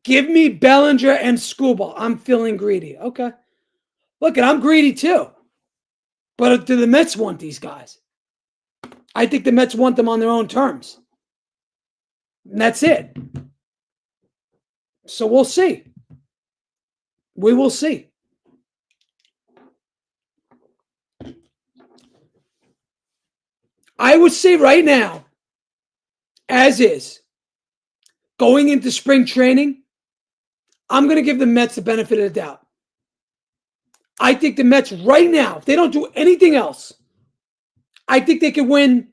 give me Bellinger and Scooble. I'm feeling greedy. Okay. Look, I'm greedy too. But do the Mets want these guys? I think the Mets want them on their own terms. And that's it. So we'll see. We will see. I would say right now, as is, going into spring training, I'm going to give the Mets the benefit of the doubt. I think the Mets right now, if they don't do anything else, I think they could win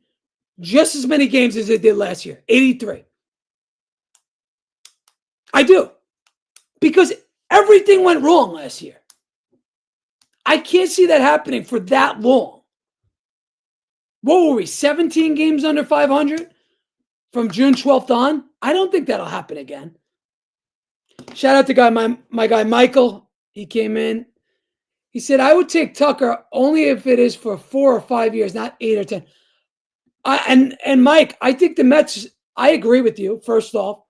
just as many games as they did last year, 83. I do. Because everything went wrong last year. I can't see that happening for that long. What were we, 17 games under 500 from June 12th on? I don't think that'll happen again. Shout out to my guy Michael. He came in. He said, I would take Tucker only if it is for 4 or 5 years, not 8 or 10. And Mike, I think the Mets, I agree with you, first off.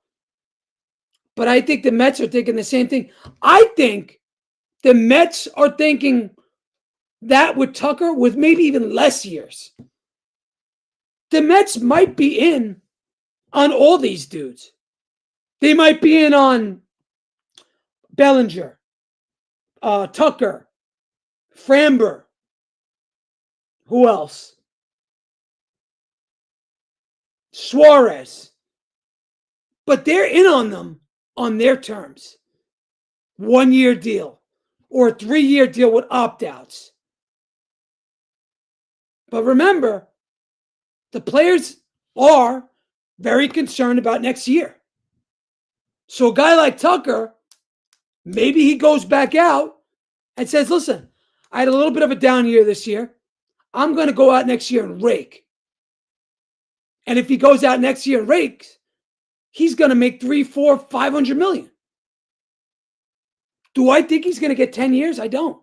But I think the Mets are thinking the same thing. I think the Mets are thinking that with Tucker with maybe even less years. The Mets might be in on all these dudes. They might be in on Bellinger, Tucker, Framber. Who else? Suarez. But they're in on them on their terms. 1 year deal or a 3-year deal with opt-outs. But remember, the players are very concerned about next year. So a guy like Tucker, maybe he goes back out and says, listen, I had a little bit of a down year this year. I'm going to go out next year and rake. And if he goes out next year and rakes, he's going to make 3, 4, 500 million. Do I think he's going to get 10 years? I don't.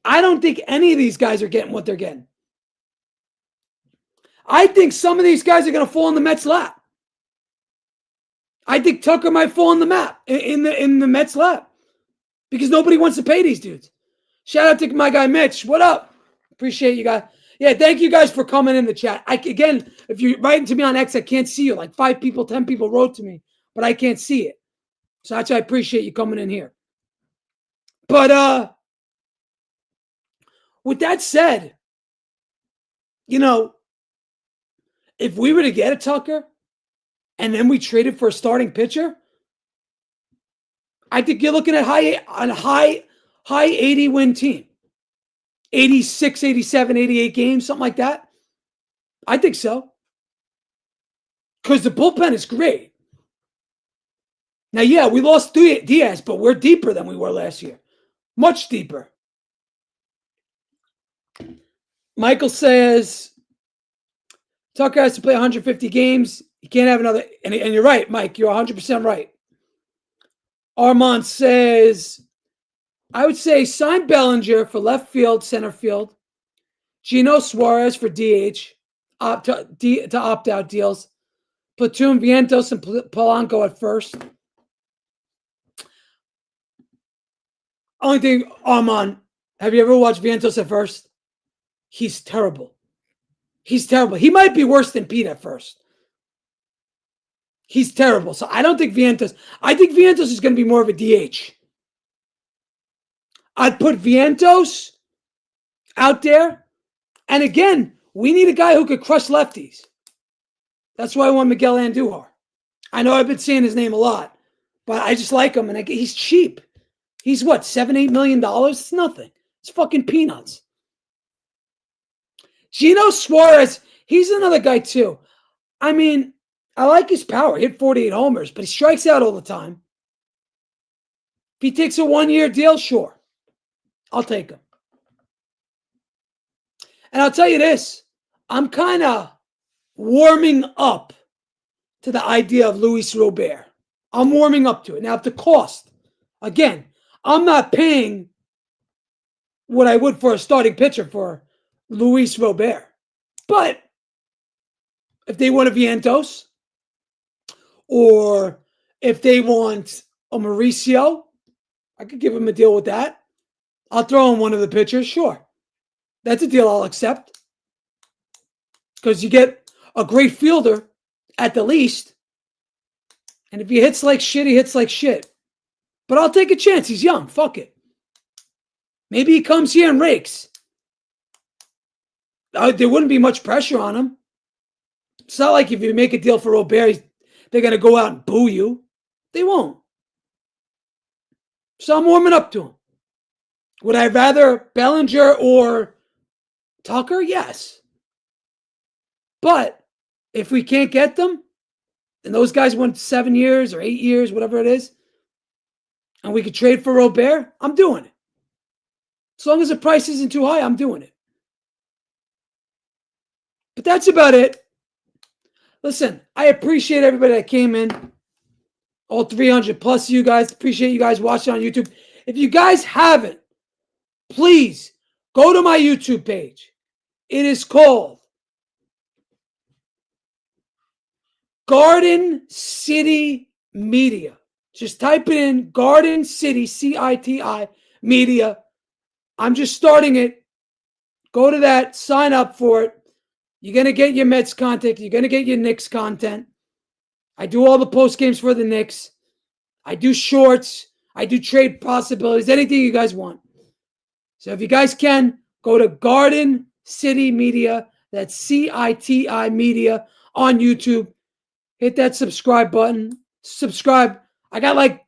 I don't think any of these guys are getting what they're getting. I think some of these guys are going to fall in the Mets' lap. I think Tucker might fall in the map in the Mets' lap because nobody wants to pay these dudes. Shout out to my guy Mitch. What up? Appreciate you guys. Yeah, thank you guys for coming in the chat. Again, if you're writing to me on X, I can't see you. Like 5 people, 10 people wrote to me, but I can't see it. So that's why I appreciate you coming in here. But with that said, if we were to get a Tucker and then we traded for a starting pitcher, I think you're looking at a high 80 win team. 86, 87, 88 games, something like that. I think so. Because the bullpen is great. Now, yeah, we lost Diaz, but we're deeper than we were last year. Much deeper. Michael says, Tucker has to play 150 games. You can't have another. And you're right, Mike. You're 100% right. Armand says, I would say sign Bellinger for left field, center field. Gino Suarez for DH, to opt out deals. Platoon Vientos and Polanco at first. Only thing, Armand, have you ever watched Vientos at first? He's terrible. He's terrible. He might be worse than Pete at first. He's terrible. So I don't think Vientos. I think Vientos is going to be more of a DH. I'd put Vientos out there. And again, we need a guy who could crush lefties. That's why I want Miguel Andujar. I know I've been saying his name a lot, but I just like him. And he's cheap. He's what, $7-8 million? It's nothing. It's fucking peanuts. Gino Suarez, he's another guy too. I mean, I like his power. He hit 48 homers, but he strikes out all the time. If he takes a 1-year deal, sure. I'll take him. And I'll tell you this. I'm kind of warming up to the idea of Luis Robert. I'm warming up to it. Now, if the cost, again, I'm not paying what I would for a starting pitcher for Luis Robert. But if they want a Vientos, or if they want a Mauricio, I could give them a deal with that. I'll throw in one of the pitchers, sure. That's a deal I'll accept. Because you get a great fielder at the least. And if he hits like shit, he hits like shit. But I'll take a chance. He's young. Fuck it. Maybe he comes here and rakes. There wouldn't be much pressure on him. It's not like if you make a deal for Robert, they're going to go out and boo you. They won't. So I'm warming up to him. Would I rather Bellinger or Tucker? Yes. But if we can't get them, and those guys want 7 years or 8 years, whatever it is, and we could trade for Robert, I'm doing it. As long as the price isn't too high, I'm doing it. But that's about it. Listen, I appreciate everybody that came in. All 300 plus you guys. Appreciate you guys watching on YouTube. If you guys haven't, please go to my YouTube page. It is called Garden City Media. Just type it in, Garden City, CITI Media. I'm just starting it. Go to that, sign up for it. You're going to get your Mets content. You're going to get your Knicks content. I do all the post games for the Knicks. I do shorts. I do trade possibilities, anything you guys want. So if you guys can, go to Garden City Media. That's CITI Media on YouTube. Hit that subscribe button. Subscribe. I got like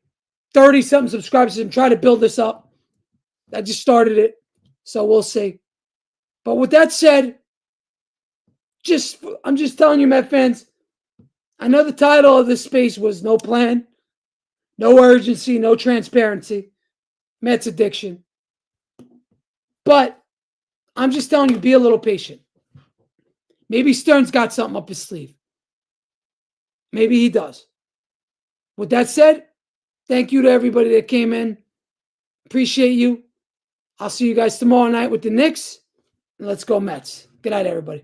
30-something subscribers. I'm trying to build this up. I just started it. So we'll see. But with that said, I'm just telling you, Met fans, I know the title of this space was No Plan, No Urgency, No Transparency, Mets Addiction. But I'm just telling you, be a little patient. Maybe Stern's got something up his sleeve. Maybe he does. With that said, thank you to everybody that came in. Appreciate you. I'll see you guys tomorrow night with the Knicks. And let's go Mets. Good night, everybody.